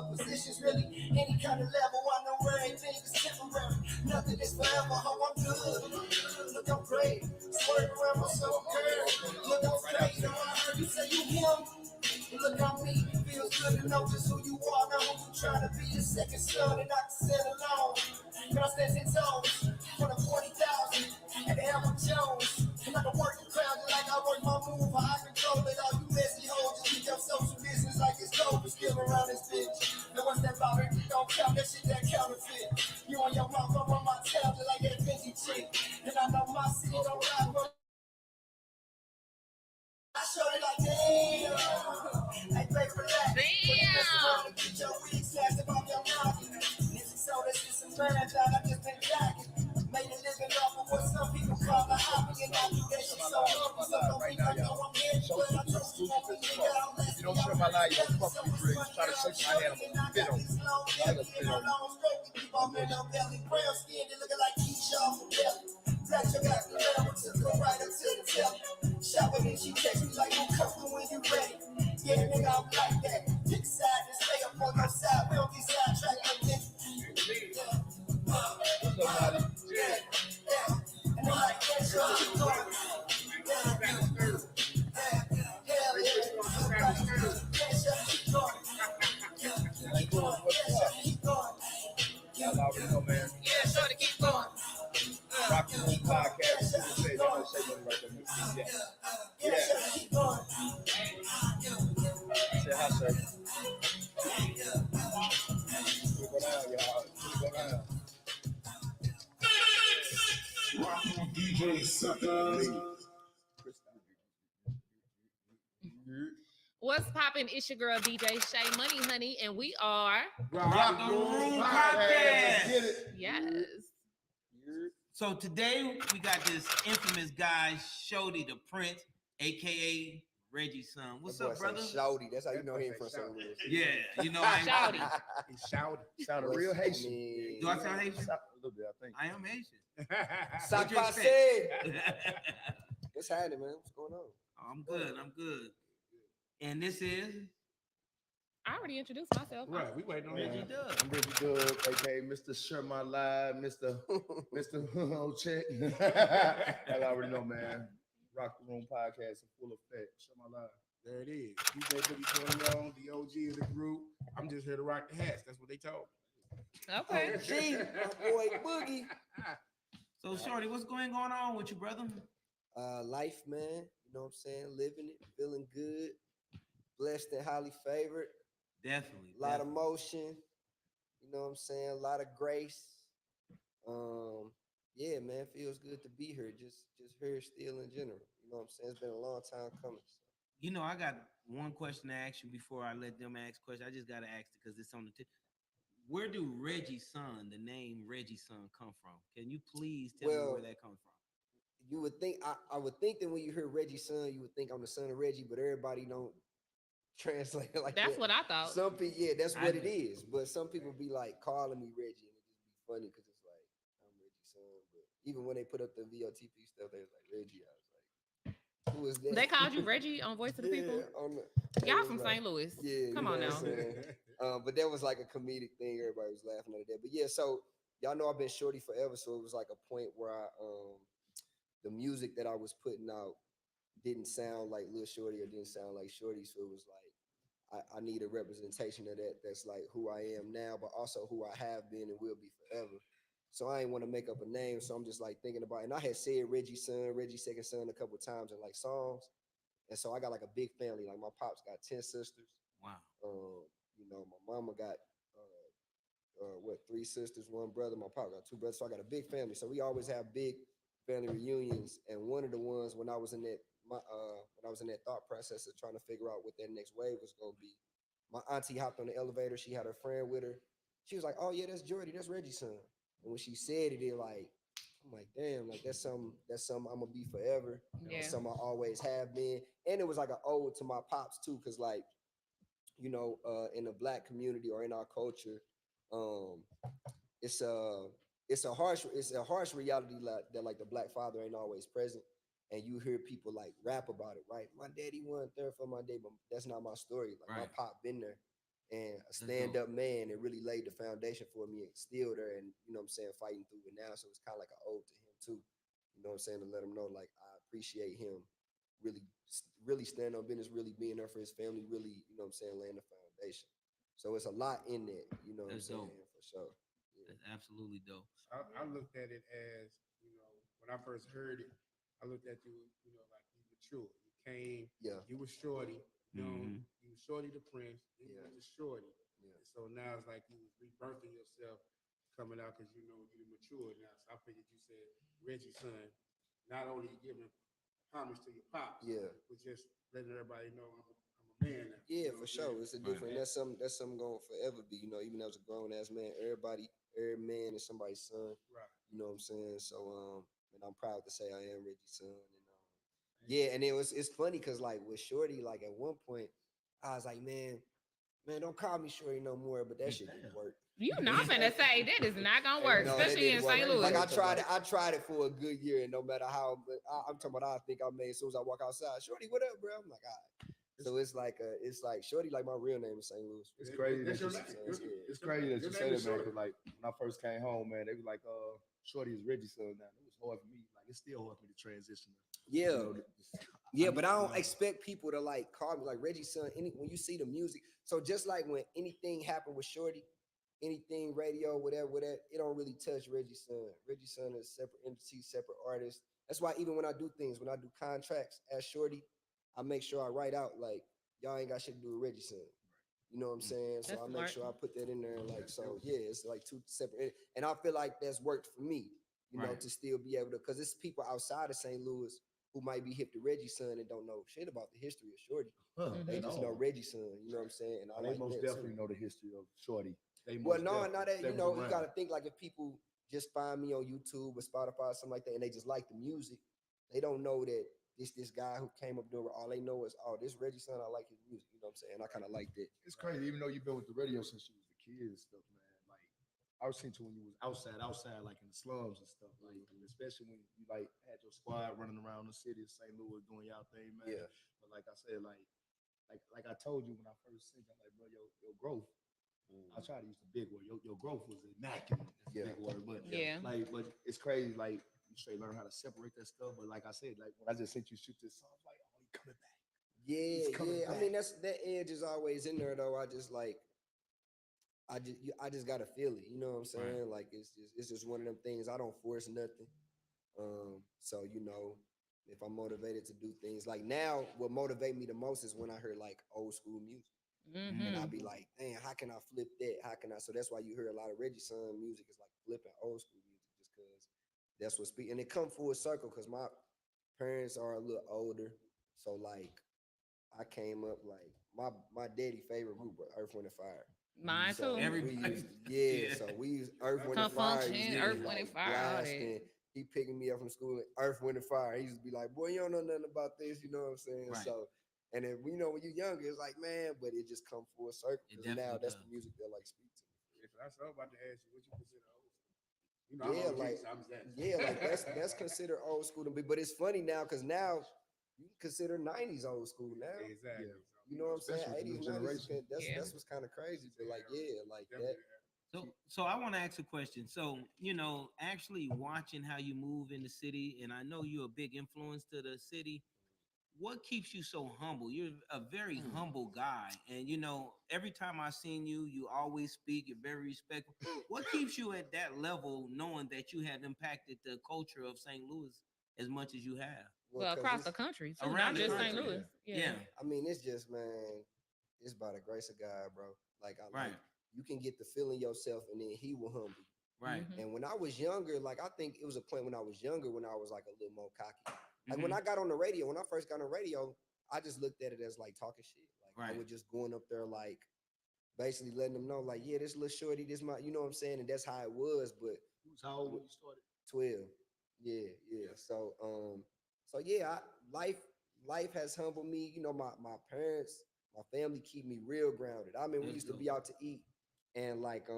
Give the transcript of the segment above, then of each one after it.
other positions, really. Any kind of level, I know everything is temporary. Nothing is forever, how I'm good. Look, I'm great. Swerve around myself, girl. Look, I'm straight. Now I heard you say you him. Look on me, feels good to know just who you are. Now who you trying to be, your second son, and I can sit alone. Girl stands in toes for the 40,000 and the Elmer Jones. And I can work the crowd like I work my move, how I control it. All you messy hoes, just keep your social business like it's dope. It's still around this bitch. And once that about it, don't count that shit, that counterfeit. You on your mouth, I'm on my tablet like that Benji chick. And I know my city don't ride, but I showed it like, damn. Hey, baby, relax. Damn. Get your wig snatched above your mouth. Music so this is some marathon, I just been jacking. Made a living off of what some people call a hobby. And I do that shit so long, so don't think I know I'm here. But I just won't be nigga out less. You don't share my life, you don't fuck with me, try to shake my hand, I'm gonna fit on. I'm gonna fit on. Keep on in your belly. Brown skin, they looking like Keisha off the belly. Black, you got the level to go right up to the tail. Shopping and she text me like, I'm coming when you ready. Yeah, nigga, I'm like that. Pick side and stay up on your side. We don't be sidetracked like this. Yeah. And I'm like, yeah, sure, keep going. Y'all already know, man. Yeah, Shorty, keep going. Rock the Room Podcast. Say keep going. Say hi, sir. Go down, y'all. Go down. Rock on DJ suckers. What's poppin'? It's your girl DJ Shay Money Honey, and we are Rock the Room Podcast. Yes. So today we got this infamous guy, Shorty the Prince, aka Reggie's son. What's up, brother? Shorty. That's how you know him from St. Louis. Yeah, you know I Shorty. He's shouting. Sounded real Haitian. Do I sound Haitian? A little bit, I think. I am Haitian. Sac What you passe. What's happening, man? What's going on? I'm good. I'm good. And this is I already introduced myself. Right, we waiting on Reggie that. Dub. I'm Reggie Dub, aka Mr. Share My Live, Mr. Check. I already know, man. Rock the Room Podcast in full effect. Share My Live. There it is. DJ Boogie Corleone, the OG of the group. I'm just here to rock the hats. That's what they told me. Okay. Gee, my boy Boogie. So Shorty, what's going on with you, brother? Life, man. You know what I'm saying? Living it, feeling good, blessed and highly favored. Definitely. A lot of motion. You know what I'm saying? A lot of grace. Yeah, man, feels good to be here. Just here still in general. You know what I'm saying? It's been a long time coming. So. You know, I got one question to ask you before I let them ask questions. I just gotta ask it because it's on the tip. Where do Reggie's son, the name Reggie's son, come from? Can you please tell me where that comes from? You would think I would think that when you hear Reggie's son, you would think I'm the son of Reggie, but everybody don't translate it like That's that. what I thought. Some people, yeah, that's what it is. But some people be like calling me Reggie, and it just be funny because it's like I'm Reggie's son. But even when they put up the VOTP stuff, they was like Reggie. I was like, who is that? They called you Reggie on Voice of the People. Y'all from St. Louis. Yeah, come on now. But that was like a comedic thing. Everybody was laughing at that. But yeah, so y'all know I've been Shorty forever, so it was like a point where the music that I was putting out didn't sound like Lil Shorty or didn't sound like Shorty. So it was like, I need a representation of that. That's like who I am now, but also who I have been and will be forever. So I ain't want to make up a name. So I'm just like thinking about it. And I had said Reggie's son, Reggie's second son a couple of times in like songs. And so I got like a big family. Like my pops got 10 sisters. Wow. You know, my mama got 3 sisters, 1 brother. My pop got 2 brothers. So I got a big family. So we always have big family reunions. And one of the ones when I was in that thought process of trying to figure out what that next wave was gonna be, my auntie hopped on the elevator. She had her friend with her. She was like, "Oh yeah, that's Jordy. That's Reggie's son." And when she said it, I'm like, damn, like that's something I'm gonna be forever. Yeah. Something I always have been. And it was like an ode to my pops too, because like, you know, in the Black community or in our culture, it's a harsh reality that like the Black father ain't always present. And you hear people like rap about it, right? My daddy won third for my day, but that's not my story. Like my pop been there. and a stand-up man, and really laid the foundation for me and still there, and you know what I'm saying, fighting through it now. So it's kind of like an ode to him too. You know what I'm saying? To let him know, like, I appreciate him really standing on business, really being there for his family, really, you know what I'm saying, laying the foundation. So it's a lot in that, you know what I'm That's saying, dope. for sure. Yeah. That's absolutely dope. I looked at it as, you know, when I first heard it, I looked at you, you know, like you mature. You came, Yeah. you was Shorty, you know, Mhm. you was Shorty the Prince, then you Yeah. was just Shorty. Yeah. And so now it's like you was rebirthing yourself, coming out because you know you matured now. So I figured you said Reggie's son, not only you giving homage to your pops, Yeah. but just letting everybody know I'm a man now. Yeah, You know for what I'm sure. saying? It's a Right. different. That's something going to forever be. You know, even as a grown ass man, every man is somebody's son. Right. You know what I'm saying? So, and I'm proud to say I am Reggie's son. And yeah, and it's funny because like with Shorty, like at one point, I was like, man, don't call me Shorty no more. But that shit didn't work. You not finna say that is not gonna work, No, that especially in didn't work. St. Louis. Like I tried it for a good year, and no matter how, but I'm talking about I think I made as soon as I walk outside, Shorty, what up, bro? I'm like, all right. So it's like Shorty, like my real name is St. Louis. It's crazy that That's you your name. it's crazy that Your you name say is that, man. Shorty. Cause like when I first came home, man, they was like, Shorty is Reggie's son now. It was hard for me. Like it's still hard for me to transition. Yeah. You know, Yeah, but I don't you know. expect people to like call me like Reggie's son. When you see the music, so just like when anything happened with Shorty, anything radio, whatever, it don't really touch Reggie's son. Reggie's son is separate entity, separate artist. That's why even when I do things, when I do contracts as Shorty, I make sure I write out like y'all ain't got shit to do with Reggie's son. You know what I'm saying? So That's I make smart. sure I put that in there. Like, so yeah, it's like two separate. And I feel like that's worked for me, you know, Right. to still be able to, because it's people outside of St. Louis who might be hip to Reggie's son and don't know shit about the history of Shorty. They At just all. know Reggie's son. You know what I'm saying? And I They like most that definitely too. know the history of Shorty. They Well, most no, definitely- not that, they you was know, you around. got to think like if people just find me on YouTube or Spotify or something like that, and they just like the music, they don't know that this guy who came up doing all they know is, oh, this Reggie's son, I like his music. You know what I'm saying? I kind of like that. It's crazy, even though you've been with the radio since you was a kid and stuff, man. Like I was seeing you when you was outside, like in the slums and stuff, like especially when you like had your squad running around the city of St. Louis doing y'all thing, man. Yeah. But like I said, like I told you when I first seen you, I'm like, bro, your growth. I try to use the big word. Your growth was immaculate. That's Yeah. a big word, but Yeah. but it's crazy. Like you straight learn how to separate that stuff. But like I said, like when I just sent you shoot this song, I was like, oh, he coming back. Yeah, coming yeah. I back. mean, that edge is always in there though. I just gotta feel it. You know what I'm saying? Like it's just one of them things. I don't force nothing. So you know, if I'm motivated to do things like now, what motivate me the most is when I hear like old school music. And I'll Mm-hmm. be like, man, how can I flip that? How can I? So that's why you hear a lot of Reggie son music is like flipping old school music, just because that's what speak. And it come full circle because my parents are a little older, so like I came up like my daddy favorite group was Earth, Wind and Fire. Mine So too. Everybody- so we use Earth, Wind and Come Fire. function, used to Earth, be, Wind and like, Fire, all that. blasting. He picking me up from school, Earth, Wind and Fire. He used to be like, boy, you don't know nothing about this, you know what I'm saying? Right. So, and then you know when you're younger, it's like, man, but it just come full circle. It Because now definitely that's does. the music that like speak to me. Yeah, so that's what I was about to ask you. What you consider old school? You know, Yeah, I'm OG, like so I'm just asking. yeah, like that's considered old school to me. But it's funny now because now you can consider 90s old school now. Exactly. Yeah. So, You know what I'm saying? Especially with 80s, the new 90s. generation. That's what's kind of crazy. But like, yeah, like that. definitely. So I want to ask a question. So, you know, actually watching how you move in the city, and I know you're a big influence to the city. What keeps you so humble? You're a very humble guy. And you know, every time I've seen you, you always speak, you're very respectful. What keeps you at that level, knowing that you have impacted the culture of St. Louis as much as you have? Well, 'cause across it's- the country too, Around not the just St. country, Louis. Yeah. I mean, it's just, man, it's by the grace of God, bro. Like, Right. you can get the feeling yourself, and then He will humble you. Right. Mhm. And when I was younger, like I think it was a point when I was younger when I was like a little more cocky. Like when Mhm. I got on the radio, when I first got on the radio, I just looked at it as like talking shit. Like I Right. was just going up there like basically letting them know, like, yeah, this little shorty, this my, you know what I'm saying? And that's how it was. But How old when you started? 12. Yeah. So yeah, life has humbled me. You know, my parents, my family keep me real grounded. I mean, we That's used to dope. be out to eat and like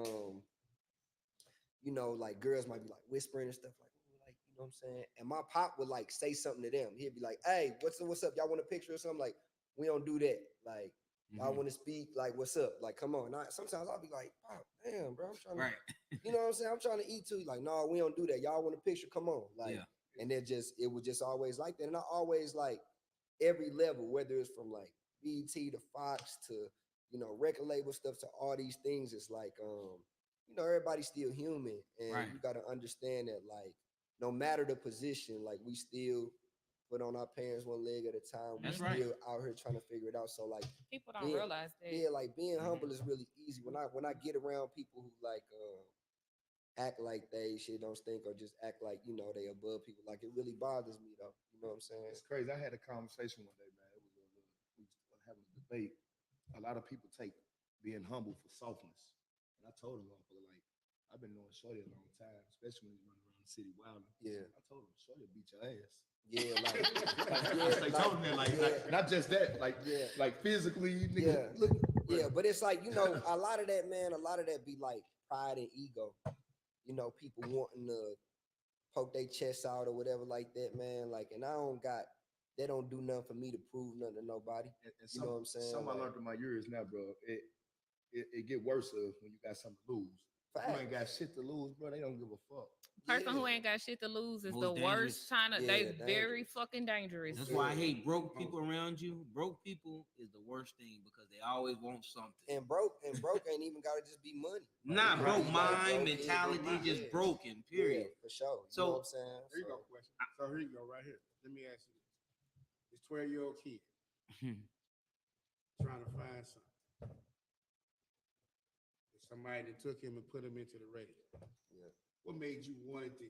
you know, like girls might be like whispering and stuff like, "Ooh," like, you know what I'm saying? And my pop would like say something to them. He'd be like, hey, what's up? Y'all want a picture or something? Like, we don't do that. Like, Y'all want to speak? Like, what's up? Like, come on. Sometimes I'll be like, oh, damn, bro, I'm trying to, Right. you know what I'm saying? I'm trying to eat too. Like, no, we don't do that. Y'all want a picture? Come on. Like, Yeah. and it was just always like that. And I always like every level, whether it's from like BT to Fox to, you know, record label stuff to all these things. It's like, you know, everybody's still human, and Right. you got to understand that, like, no matter the position, like, we still put on our pants one leg at a time. That's We right. still out here trying to figure it out. So like, People don't being, realize that. yeah, like being humble is really easy. When I get around people who like act like they shit don't stink or just act like, you know, they above people, like, it really bothers me though. You know what I'm saying? It's crazy. I had a conversation one day, man. It was we was having a debate. A lot of people take being humble for softness, and I told him, like, I've been knowing Shorty a long time, especially when he's running around the city wilding. Yeah. I told him, Shorty beat your ass. Yeah, like, They told him that, like, not just that, like, yeah, like physically, yeah, nigga, look, yeah. But it's like, you know, a lot of that be like pride and ego. You know, people wanting to poke their chest out or whatever like that, man. Like, and they don't do nothing for me to prove nothing to nobody. and You know what I'm saying? Something I Like, learned in my years now, bro. It get worse when you got something to lose. If you ain't got shit to lose, bro, they don't give a fuck. Person who ain't got shit to lose is Most the dangerous. worst. They dangerous. very fucking dangerous. That's why I hate broke people around you. Broke people is the worst thing because they always want something. And broke ain't even gotta just be money. Not It broke could be like mind, broke mentality, head, just yeah. broken, period. Yeah, for sure. You So- know what I'm saying? Here you go, question. So here you go, right here. Let me ask you this. This 12-year-old kid trying to find something. Somebody that took him and put him into the radio. Yeah. What made you want to?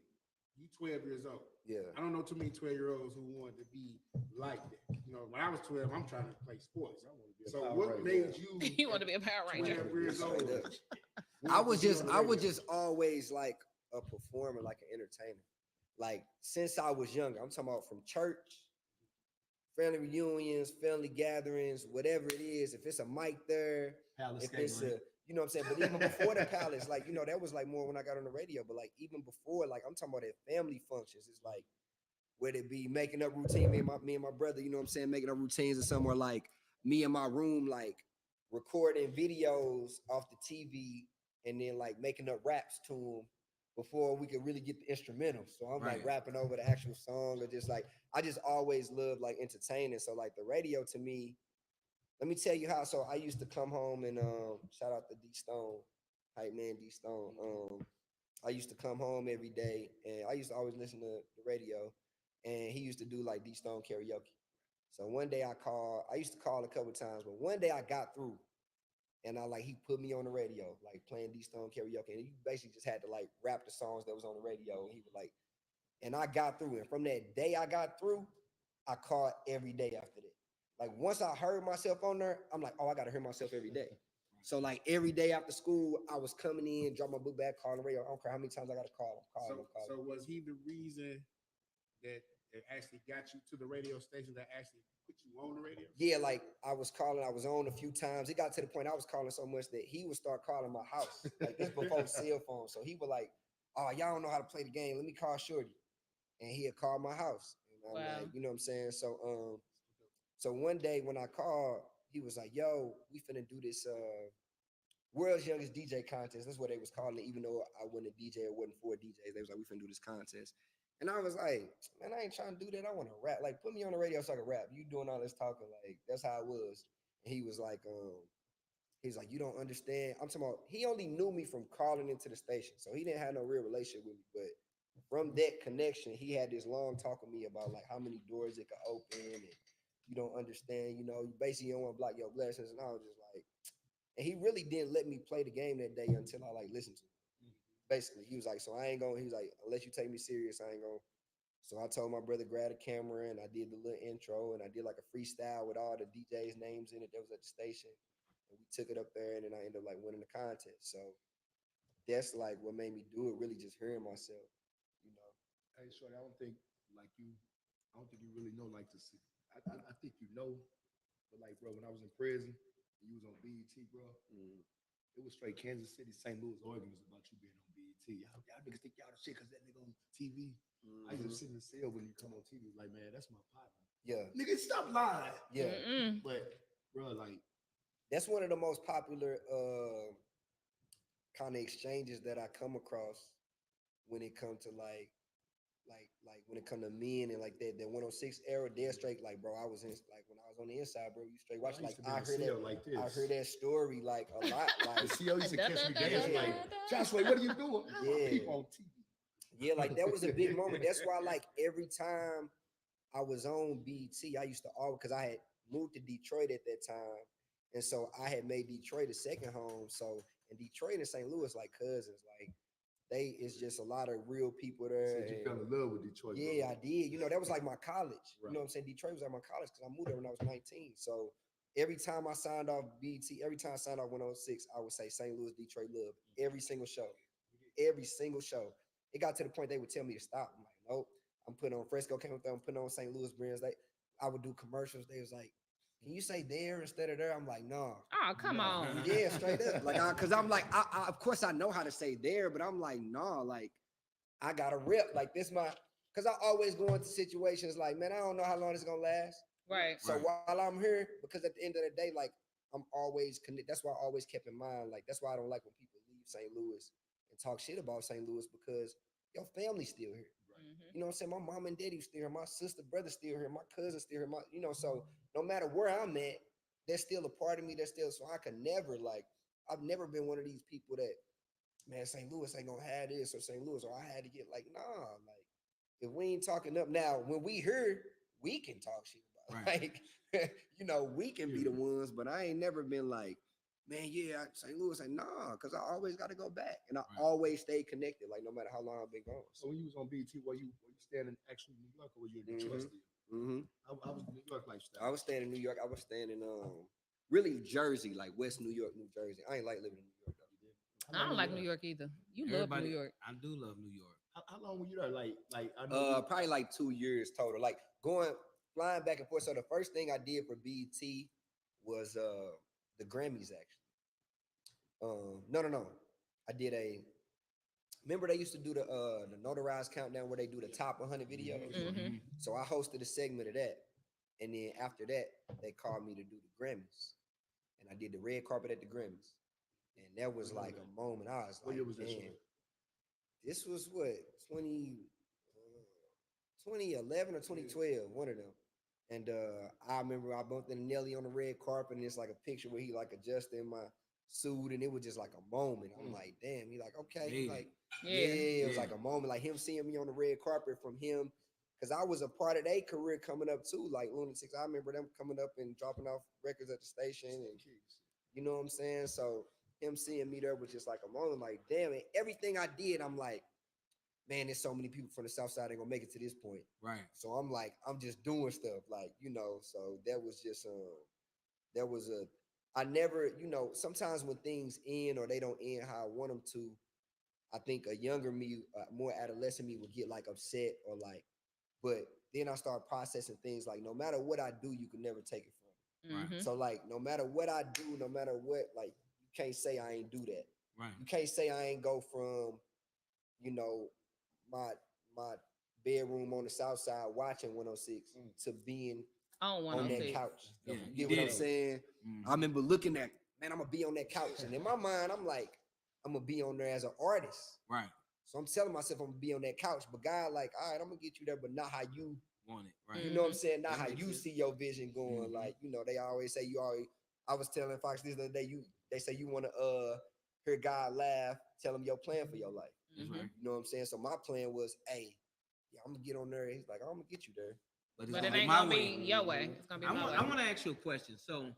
You 12 years old. Yeah. I don't know too many 12-year-olds who wanted to be like that. You know, when I was 12, I'm trying to play sports. So what made you? You want to be a Power Ranger? 12 years old. I was just always like a performer, like an entertainer. Like, since I was younger, I'm talking about from church, family reunions, family gatherings, whatever it is. If it's a mic there, Palace if it's skating, a, you know what I'm saying? But even before the palace, like, you know, that was like more when I got on the radio. But like even before, like, I'm talking about at family functions. It's like, whether it be making up routine, me and my brother, you know what I'm saying, making up routines or somewhere like me in my room, like recording videos off the TV and then like making up raps to them before we could really get the instrumentals. So I'm like rapping over the actual song, or just like, I just always loved like entertaining. So like the radio to me, let me tell you how. So I used to come home and shout out to D Stone, hype man D Stone. I used to come home every day and I used to always listen to the radio, and he used to do like D Stone karaoke. So one day I used to call a couple times, but one day I got through and he put me on the radio, like playing D Stone karaoke. And you basically just had to like rap the songs that was on the radio. And he would like, and I got through. And from that day I got through, I called every day after that. Like once I heard myself on there, I'm like, oh, I got to hear myself every day. So like every day after school, I was coming in, drop my book bag, calling the radio. I don't care how many times I got to call him. So was he the reason that it actually got you to the radio station, that actually put you on the radio? Yeah, like I was calling, I was on a few times. It got to the point I was calling so much that he would start calling my house. Like this before cell phone. So he would like, oh, y'all don't know how to play the game. Let me call Shorty. And he'd call my house. And I'm like, you know what I'm saying? So one day when I called, he was like, yo, we finna do this world's youngest DJ contest. That's what they was calling it, even though I wasn't a DJ, it wasn't for DJs. They was like, we finna do this contest. And I was like, man, I ain't trying to do that. I want to rap. Like, put me on the radio so I can rap. You doing all this talking, like, that's how it was. And he was like, you don't understand. I'm talking about, he only knew me from calling into the station. So he didn't have no real relationship with me. But from that connection, he had this long talk with me about like how many doors it could open, and you don't understand, you know, you basically don't want to block your blessings. And I was just like, and he really didn't let me play the game that day until I like listened to it. Basically, he was like, so I ain't gonna, he was like, unless you take me serious, I ain't gonna. So I told my brother, grab a camera, and I did the little intro, and I did like a freestyle with all the DJs' names in it that was at the station. And we took it up there, and then I ended up like winning the contest. So that's like what made me do it, really just hearing myself, you know. Hey, Shorty, I don't think you really know like this. I think you know, but like, bro, when I was in prison, and you was on BET, bro. It was straight Kansas City, St. Louis arguments about you being on BET. Y'all niggas think y'all the shit because that nigga on TV. I used to sit in the cell when you come on TV, like, man, that's my partner. Yeah. Nigga, stop lying. Yeah. But, bro, like, that's one of the most popular kind of exchanges that I come across when it comes to like when it come to men and like that 106 era, they're straight like, bro, I was in like when I was on the inside, bro, you straight watch I like used to be I on heard CL that like this. I heard that story like a lot. Like The CO used to catch me Da, da, dancing da, like, da, da. Joshua, what are you doing? Yeah. People on TV. yeah, like that was a big moment. That's why like every time I was on BT, I used to always because I had moved to Detroit at that time. And so I had made Detroit a second home. So in Detroit and St. Louis, like cousins, like they it's just a lot of real people there. Said you and- fell in love with Detroit. Yeah, I bro. did. You know, that was like my college. You Right. know what I'm saying? Detroit was like my college because I moved there when I was 19. So every time I signed off BT, every time I signed off 106, I would say St. Louis, Detroit love. Every single show. Every single show. It got to the point they would tell me to stop. I'm like, nope. I'm putting on Fresco came up there, I'm putting on St. Louis brands. I would do commercials. They was like, can you say there instead of there? I'm like, no. Oh, come on. Yeah, straight up. Like, cause I'm like, I of course I know how to say there, but I'm like, no, like, I got to rip. Like this, cause I always go into situations like, man, I don't know how long it's gonna last. Right. So while I'm here, because at the end of the day, like, I'm always connected. That's why I always kept in mind, like, that's why I don't like when people leave St. Louis and talk shit about St. Louis because your family's still here. Mhm. You know what I'm saying? My mom and daddy still here. My sister, brother still here. My cousin still here. So no matter where I'm at, there's still a part of me that's still. So I could never I've never been one of these people that, man, St. Louis ain't gonna have this or St. Louis or I had to get like, nah, like if we ain't talking up now, when we here, we can talk shit about it. Like, we can be the ones, but I ain't never been like, man, yeah, St. Louis, like, nah, because I always got to go back. And I always stay connected, like no matter how long I've been gone. So when you was on BT, were you staying in actually New York or were you in Detroit still? Mm-hmm. I was New York lifestyle. I was staying in New York. I was staying in really Jersey, like West New York, New Jersey. I ain't like living in New York though. I don't like New York either. You love New York. I do love New York. How long were you there? Like I know Probably like 2 years total. Like flying back and forth. So the first thing I did for BT was the Grammys actually. No. I did remember they used to do the notarized countdown where they do the top 100 videos. Mhm. So I hosted a segment of that. And then after that, they called me to do the Grammys. And I did the red carpet at the Grammys. And that was like a moment. I was what like, year was that? man, this was what, 2011 or 2012, one of them. And I remember I bumped into Nelly on the red carpet, and it's like a picture where he like adjusting my suit, and it was just like a moment. I'm like, damn. He like, okay. He like, yeah, it was like a moment, like him seeing me on the red carpet from him, because I was a part of their career coming up too, like Lunatics. I remember them coming up and dropping off records at the station, and you know what I'm saying. So him seeing me there was just like a moment, like, damn it. Everything I did, I'm like, man, there's so many people from the South Side ain't gonna make it to this point. Right. So I'm like, I'm just doing stuff, like, so that was just I never, sometimes when things end or they don't end how I want them to, I think a younger me, more adolescent me would get like upset or like, but then I start processing things like, no matter what I do, you can never take it from me. Mhm. So like, no matter what I do, no matter what, like, you can't say I ain't do that. Right. You can't say I ain't go from, my bedroom on the South Side watching 106 to being On on that 106. couch. Yeah, You get what I'm saying? Mhm. I remember looking at, man, I'm gonna be on that couch. And in my mind, I'm like, I'm gonna be on there as an artist. Right. So I'm telling myself I'm gonna be on that couch. But God, like, all right, I'm gonna get you there, but not how you, Want it. Right. you know what I'm saying? Not That how makes you sense. see your vision going. Mhm. Like, they always say I was telling Fox this the other day, they say you wanna hear God laugh, tell him your plan for your life. That's Mhm. right. You know what I'm saying? So my plan was, hey, yeah, I'm gonna get on there. He's like, I'm gonna get you there. But But it gonna ain't my gonna way. be your way. It's gonna be I my want, way. I want to ask you a question. So,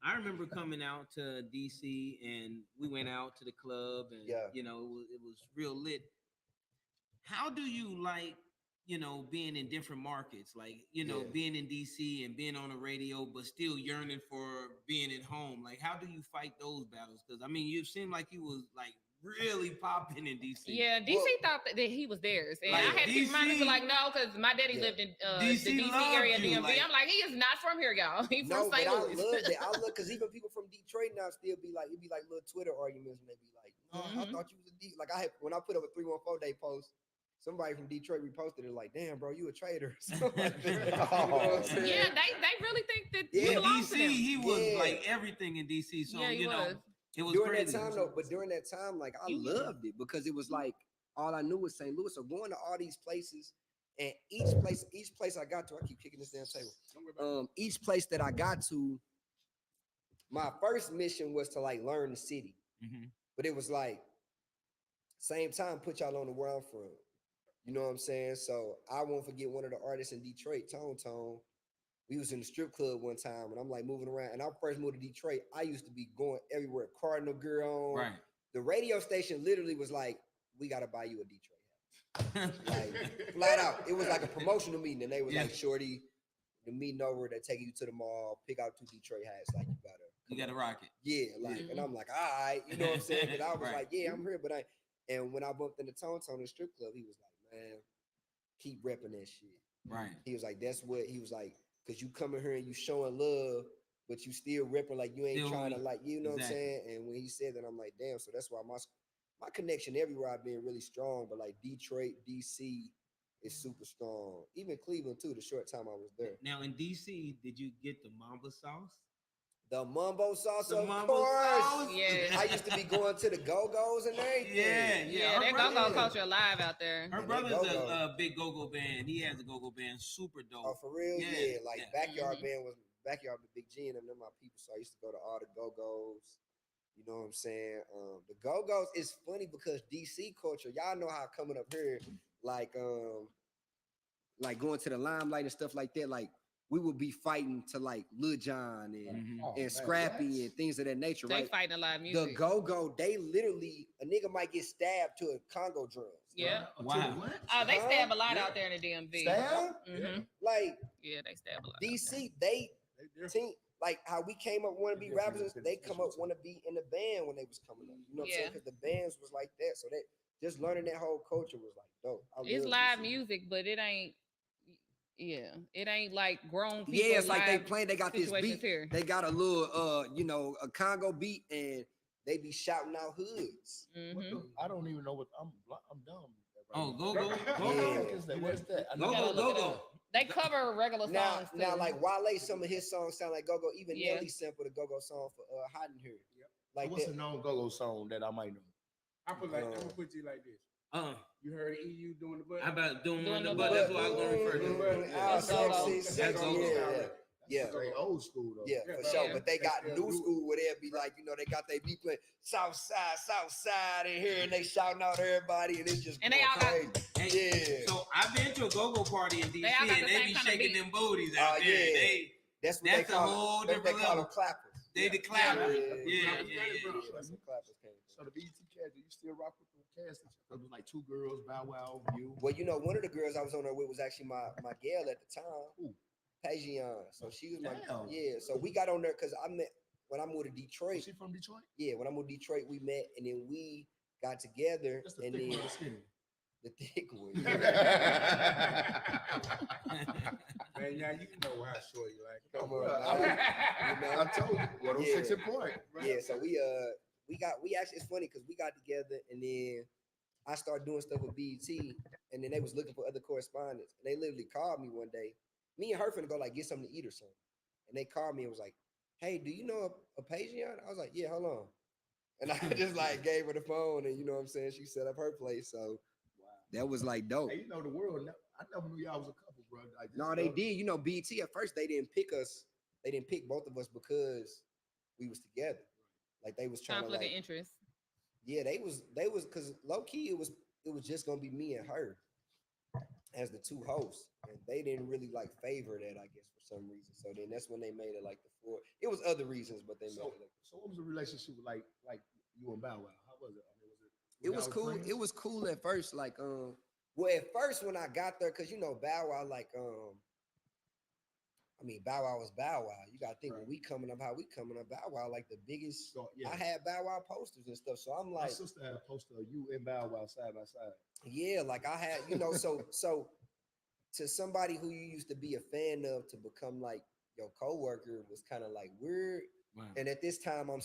I remember coming out to DC and we went out to the club and Yeah. it was real lit. How do you like, being in different markets, like, Yeah. being in DC and being on the radio, but still yearning for being at home? Like, how do you fight those battles? Because I mean, you seem like you was like really popping in DC. Yeah, DC Well- thought that he was theirs, and Like, I had to keep reminding people DC like, no, because my daddy Yeah. lived in DC the DC loved area, you, DMV. like- I'm like, he is not from here, y'all. He No, from but St. I Louis. love that. I love because even people from Detroit now still be like, it'd be like little Twitter arguments when they be like, no, I Mhm. thought you was a D. Like when I put up a 314 day post, somebody from Detroit reposted it like, damn, bro, you a traitor. Or something like that. You know what I'm saying? Yeah, they really think that Yeah, you In belong DC, to them. he was Yeah. like everything in DC. So Yeah, he you know, was. it was during crazy. that time though, but during that time, like I You- loved it because it was like all I knew was St. Louis. So going to all these places, and each place I got to, I keep kicking this damn table. Don't worry about Each place that I got to, my first mission was to like learn the city, Mhm. but it was like same time put y'all on the where I'm from. You know what I'm saying? So I won't forget one of the artists in Detroit, Tone Tone. We was in the strip club one time, and I'm like moving around. And I first moved to Detroit. I used to be going everywhere. Cardinal Girl on. Right. The radio station literally was like, "We gotta buy you a Detroit hat." Like it. flat out. It was like a promotional meeting, and they was Yeah. like, "Shorty, the meeting over. They're taking you to the mall. Pick out 2 Detroit hats. Like You got to rock it. yeah, like, and I'm like, all right, you know what I'm saying? Because I was Right. like, yeah, I'm here, but and when I bumped into Tone Tone in the strip club, he was like, man, keep repping that shit. Right. He was like, that's what he was like, because you coming here and you showing love, but you still repping like you ain't Still trying to weak. like, you know Exactly. what I'm saying? And when he said that, I'm like, damn. So that's why my connection everywhere I've been really strong, but like Detroit, DC is super strong. Even Cleveland too. The short time I was there, Now in DC, did you get the Mamba sauce? the mumbo sauce, The of Mamba course. sauce? Yeah. I used to be going to the Go-Go's and everything. Yeah, Yeah, Her that brother- go-go culture alive out there. Her And they brother's go-go. a big go-go band. He has a go-go band, super dope. Oh, for real? Yeah, like yeah. Backyard Mhm. Band was Backyard with Big G and them, they're my people. So I used to go to all the Go-Go's. You know what I'm saying? The Go-Go's is funny because DC culture, y'all know how coming up here, like going to the Limelight and stuff like that, like we would be fighting to like Lil Jon and, Mhm. Oh, man, and Scrappy what? and things of that nature, They right? fighting a lot of The music. Go-Go, they literally, a nigga might get stabbed to a Congo drums. Yeah. Wow. What? Oh, they Huh? stab a lot Yeah. out there in the DMV. Stab? Mm-hmm. Like Yeah, they stab a lot. out DC, they They different. team like how we came up want to be Yeah, rappers, yeah, they yeah, come yeah, up want to be in the band when they was coming up. You know what I'm Yeah. saying? Because the bands was like that. So that just learning that whole culture was like dope. I there. It's love live DC. music, but it ain't. Yeah, it ain't like grown people. Yeah, it's like they live playing. They got this situations beat. here. They got a little, a Congo beat, and they be shouting out hoods. What Mm-hmm. the, I don't even know what I'm dumb. Oh, now. go-go, What the Yeah. heck is that? What is that? I Go, know- gotta go, look it go. up. They cover regular Now, songs too. now, like Wale, some of his songs sound like Go-Go. Even Yeah. Nelly sampled a Go-Go song for Hot in Here. Yep. Like what's that. a known go-go song that I might know? I'm gonna put you like this. You heard EU doing the butt? How about doing Doing the the butt? That's what I was butt. gonna refer to. That's go-go. Sexy, go-go. yeah. Yeah. Straight old school though. Yeah, Yeah, for but- sure. Yeah. But they got They still new do it. school where they'll be like, they got they beat playing South Side in here, and they shouting out everybody, and it's just And they going all got- crazy. Hey, Yeah. So I've been to a go-go party in DC, They all got and the they same be kinda shaking beat. them booties out there. Yeah. They That's what that's they a call whole them. They different call them level. clappers. They the Yeah, clappers. yeah, Yeah, yeah. yeah. That's what clappers came from. So the BET cast, do you still rock with the cast? It was like 2 girls, Bow Wow, you. Well, one of the girls I was on there with was actually my gal at the time, Who? Pajion. So she was my Damn. yeah. So we got on there because I met when I moved to Detroit. Was she from Detroit? Yeah, when I moved to Detroit, we met and then we got together That's the and thick then one, the skinny. the thick one. Man, now you know how short you like. Come Bro, on, man. You know? I told you. 106 Yeah. and point. Yeah, so we actually it's funny because we got together and then I started doing stuff with BET and then they was looking for other correspondents and they literally called me one day. Me and her finna go like get something to eat or something. And they called me and was like, "Hey, do you know a Pajion?" I was like, "Yeah, hold on." And I just like gave her the phone and you know what I'm saying? She set up her place. So that was like dope. Hey, the world, I never knew y'all was a couple, bro. Like, this No, they love- did. BET at first they didn't pick us. They didn't pick both of us because we was together. Like they was trying to Conflict like of interest. yeah, they was because low key it was just gonna be me and her as the two hosts, and they didn't really like favor that I guess for some reason. So then that's when they made it like the 4. It was other reasons, but they made So, it. Like, so what was the relationship with like you and Bow Wow? How was it? I mean, it was y'all cool. friends? It was cool at first. Like well at first when I got there, cause Bow Wow like I mean, Bow Wow was Bow Wow. You gotta think when we coming up, how we coming up, Bow Wow like the biggest. So, yeah. I had Bow Wow posters and stuff, so I'm My like, sister had a poster of you and Bow Wow side by side. yeah, like I had, so to somebody who you used to be a fan of to become like your coworker was kind of like weird. Wow. And at this time, I'm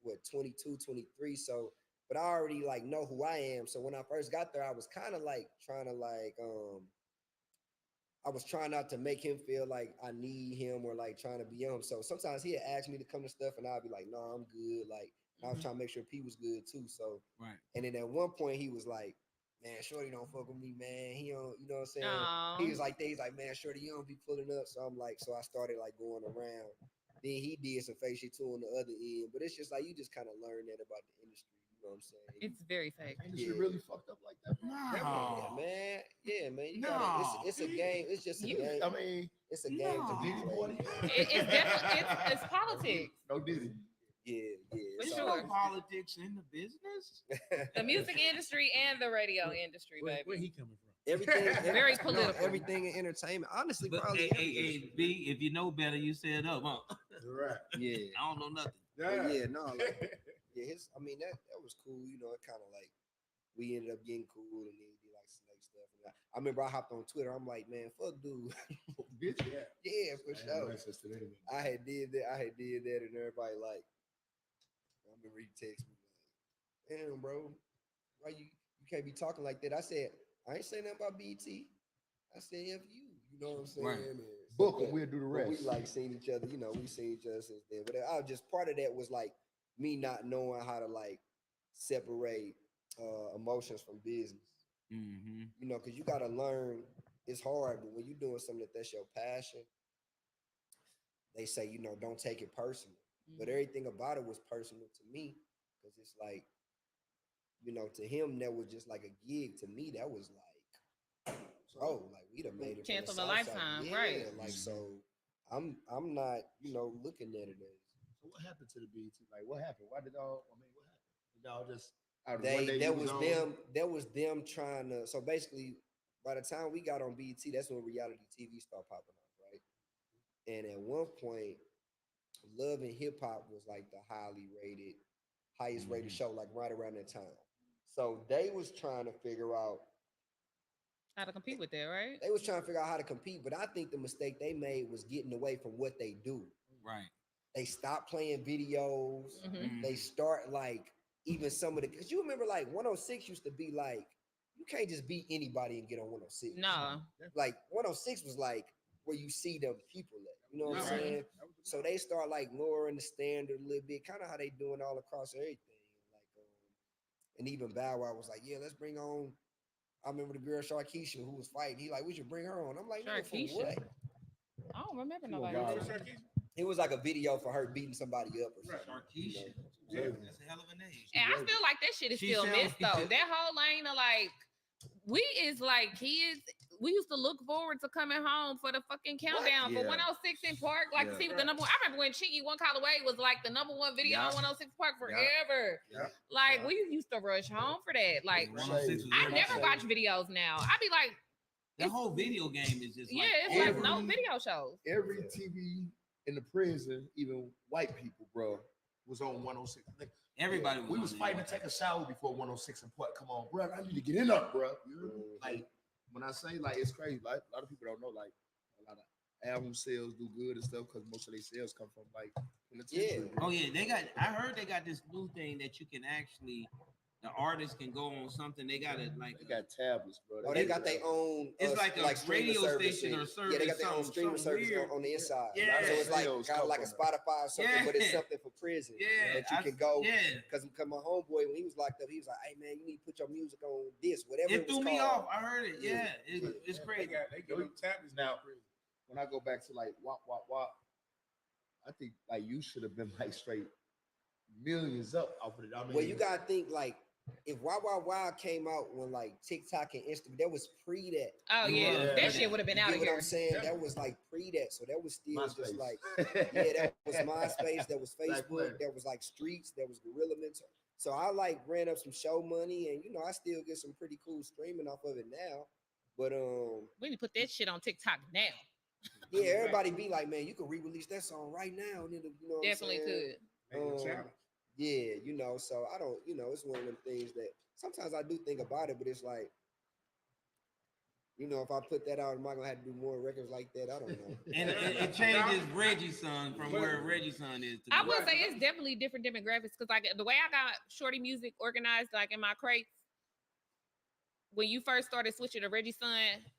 what 22, 23, so but I already like know who I am. So when I first got there, I was kind of like trying to like I was trying not to make him feel like I need him or like trying to be him. So sometimes he'd ask me to come to stuff and I'd be like, no, I'm good. Like I was trying to make sure P was good too. So Right. and then at one point he was like, man, Shorty don't fuck with me, man. He don't, you know what I'm saying? Aw. He was like, he's like, man, Shorty, you don't be pulling up. So I'm like, so I started like going around. Then he did some fake shit too on the other end. But it's just like you just kind of learn that about the industry. You know what I'm saying? It's very fake. Industry Yeah. really fucked up like that. Yeah, man. Yeah, man. You No. gotta. It's a game. It's just a You- game. I mean, It's a game to be Diddy played. Boy. It's definitely it's politics. No Diddy. Yeah, For There's so- sure. no politics in the business. The music industry and the radio industry, Where baby. he coming from? everything. Very no, political. everything in entertainment. Honestly, But probably. hey, every hey, industry. B, if you know better, you say it up, huh? Right. Yeah. I don't know nothing. But yeah, no, like yeah, I mean that was cool. You know, it kind of like we ended up getting cool and then he did like snake stuff. And I remember I hopped on Twitter. I'm like, man, fuck dude. Bitch, yeah. Yeah, for I had sure. no access to that anyway. I had did that, and everybody like. I remember he texted me like, "Damn, bro, why you can't be talking like that?" I said, "I ain't saying nothing about BT. I said F you. You know what I'm saying?" Right. And Book but- and we'll do the but rest. we like seen each other. You know, we seen each other since then. But I was just part of that was like me not knowing how to like separate emotions from business. Mm-hmm. You know, because you got to learn. It's hard, but when you're doing something that's your passion, they say, you know, don't take it personal. But Mhm. everything about it was personal to me because it's like, you know, to him that was just like a gig. To me, that was like, bro, like we done made it. from Chance the of a South Side. lifetime, Yeah, right. like so, I'm not, you know, looking at it as So what happened to the BET? Like, what happened? Why did y'all? I mean, what happened? Did y'all just out of one day? that you was on? them. That was them trying to. So basically, by the time we got on BET, that's when reality TV started popping off, right? And at one point, Love and Hip Hop was like the highest rated show, like right around that time. So they was trying to figure out. How to compete with that, right? They was trying to figure out how to compete, but I think the mistake they made was getting away from what they do. Right. They stopped playing videos. Mhm. They start like even some of the because you remember like 106 used to be like you can't just beat anybody and get on 106. No. Like 106 was like where you see them people at. You know what I'm Right. saying? So they start like lowering the standard a little bit, kind of how they doing all across everything. Like and even Bow Wow was like, yeah, let's bring on. I remember the girl Sharkeisha who was fighting. He like, we should bring her on. I'm like, nigga, for Sharkeisha? what? I don't remember She was nobody. wild. saying that. It was like a video for her beating somebody up or something. Sharkeisha. Yeah. That's a hell of a name. And I feel like that shit is She still sound- missed though. That whole lane of like, we is like kids. We used to look forward to coming home for the fucking countdown for Yeah. 106 in Park, like to Yeah. see what the number one. I remember when Cheeky One Call Away was like the number one video on 106 Park forever. Yeah. Like we used to rush home for that. Like 106 was I every- never watch videos now. I be like, The whole video game is just yeah, like it's like every- no video shows. Every TV in the prison, even white people, bro, was on 106. Like, everybody we was on fighting there. to take a shower before 106 and what? Come on, bro. I need to get in up, bro. Mhm. Like when I say like it's crazy, like a lot of people don't know like a lot of album sales do good and stuff because most of their sales come from like penitentiary. Oh yeah, they got. I heard they got this new thing that you can actually, the artist can go on something. They got it like They got tablets, bro. Oh, they got their own. It's like a streaming radio station or services. Yeah, they got their own service, streaming something service weird. on the inside. Yeah. So it's like Sales kind of come like a from Spotify or something, but it's Yeah. something for prison. Yeah, that you can go. Yeah, Because my homeboy, when he was locked up, he was like, "Hey man, you need to put your music on this, whatever." it was threw me called." off. I heard it. Yeah, Yeah. it's crazy. They give them tablets Now- now. When I go back to like wop wop wop, I think like you should have been like straight millions up off of it. I mean, Well, you gotta think like if Wild Wild Wild came out when like TikTok and Instagram, that was pre that. Oh yeah, Yeah. that shit would have been You out get of what here. I'm saying? Yeah. That was like pre that, so that was still just MySpace. like yeah, that was MySpace, that was Black Facebook, Planet. that was like Streets, that was Gorilla Mentor. So I like ran up some show money, and you know I still get some pretty cool streaming off of it now. But We need to put that shit on TikTok now. yeah, everybody be like, man, you can re-release that song right now, and it'll, you know, what I'm Definitely saying? could. Make a Um, challenge. Yeah, you know, so I don't, you know, it's one of them things that sometimes I do think about it, but it's like You know, if I put that out, am I gonna have to do more records like that? I don't know. And it changes Reggie's son from where Reggie's son is today. I will say it's definitely different demographics because like the way I got Shorty music organized, like in my crates. When you first started switching to Reggie Son,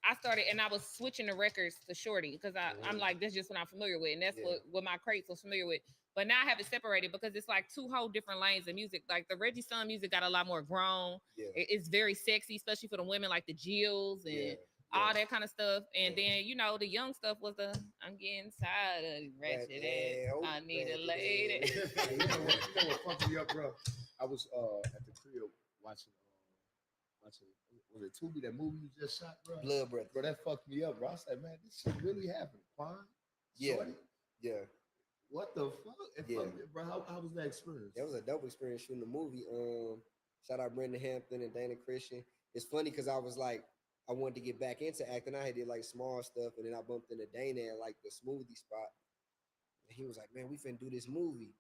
I started and I was switching the records to Shorty because I'm like, that's just what I'm familiar with. And that's what my crates was familiar with. But now I have it separated because it's like two whole different lanes of music. Like the Reggie Son music got a lot more grown. Yeah. It's very sexy, especially for the women, like the Jills and all that kind of stuff. And then, you know, the young stuff was I'm getting tired of ratchet ass. I need a lady. You know what fucked me up, bro? I was at the crib watching was it Tubi, that movie you just shot, bro? Blood Breath. Bro, that fucked me up, bro. I said, man, this shit really happened. Quan? Yeah. Shorty? Yeah. What the fuck? It fucked me, bro. How was that experience? That was a dope experience shooting the movie. Shout out Brendan Hampton and Dana Christian. It's funny because I was like, I wanted to get back into acting. I had did like small stuff, and then I bumped into Dana at like the smoothie spot. And he was like, man, we finna do this movie.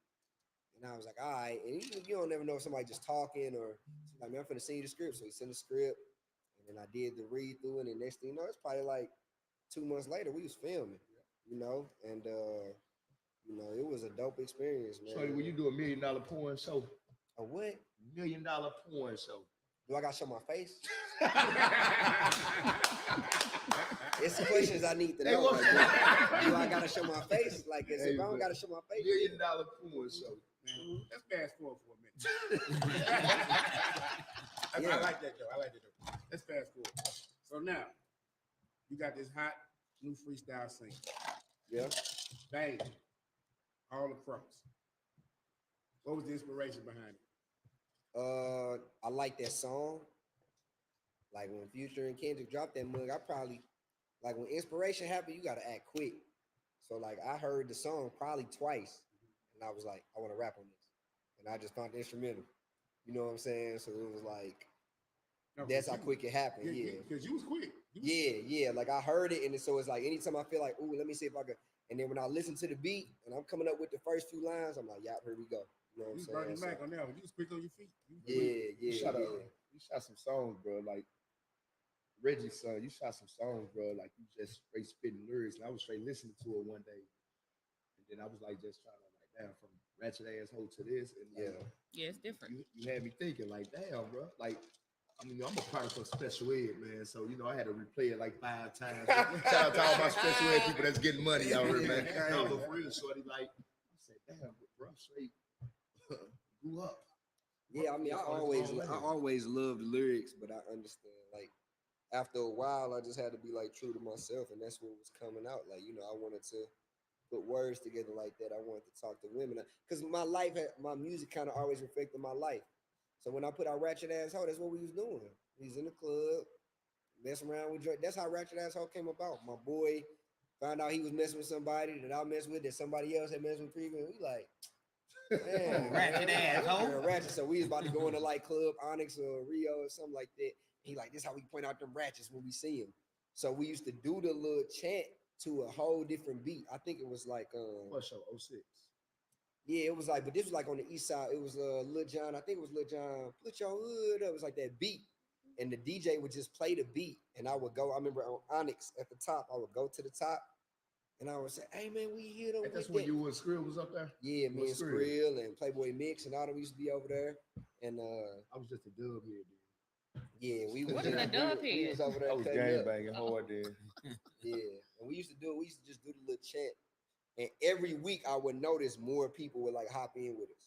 And I was like, all right. And you don't never know if somebody just talking or like, man, I'm finna send you the script. So he sent the script. And then I did the read through, and then next thing you know, it's probably like 2 months later, we was filming, you know, and you know, it was a dope experience, man. So when you do $1 million porn show, a what? $1 million porn show. Do I gotta show my face? It's the questions I need to know. Like, do I gotta show my face? Like, if I don't gotta show my face, $1 million porn show. Man, let's fast forward for a minute. I like that though. Let's fast forward. So now, you got this hot new freestyle single. Yeah. Bang. All across. What was the inspiration behind it? I like that song. Like when Future and Kendrick dropped that mug, I probably like when inspiration happened, you gotta act quick. So like I heard the song probably twice, and I was like, I want to rap on this, and I just found the instrumental. You know what I'm saying? So it was like that's how quick it happened. Yeah, because you was quick. Yeah. Like I heard it, and so it's like anytime I feel like, ooh, let me see if I could. And then when I listen to the beat and I'm coming up with the first few lines, I'm like, yeah, here we go. You know what I'm saying? Burning Mac on that one. You was quick on your feet. You shot some songs, bro. Like Reggie's son, you shot some songs, bro. Like you just straight spitting lyrics, and I was straight listening to it one day, and then I was like just trying to like, damn, from ratchet asshole to this, and like, yeah, it's different. You had me thinking like, damn, bro. Like, I mean, I'm a product of special ed, man. So you know, I had to replay it like 5 times. Shout out to all my special ed people that's getting money out here, man. No, but for real, Shorty, like, I said, damn, bro, straight grew up. Yeah, I mean, I always loved lyrics, but I understand like after a while, I just had to be like true to myself, and that's what was coming out. Like, you know, I wanted to put words together like that. I wanted to talk to women because my music kind of always reflected my life. So when I put out Ratchet Asshole, that's what we was doing. We was in the club, messing around with Drake. That's how Ratchet Asshole came about. My boy found out he was messing with somebody that I messed with, that somebody else had messed with previously. We like, man, Ratchet Asshole. Ratchet. So we was about to go into like Club Onyx or Rio or something like that. He like, this how we point out them ratchets when we see him. So we used to do the little chant to a whole different beat. I think it was like what show? 06. Yeah, it was like, but this was like on the east side. It was Lil Jon. I think it was Lil Jon. Put your hood up. It was like that beat, and the DJ would just play the beat, and I would go. I remember on Onyx at the top. I would go to the top, and I would say, "Hey man, we here though." That's when you and Skrill was up there. Yeah, me and Skrill and Playboy Mix and all them used to be over there. And I was just a dub here, dude. Yeah, we was. What is a dub we was over there. I was gang banging hard then. Yeah, and we used to just do the little chant. And every week I would notice more people would like hop in with us.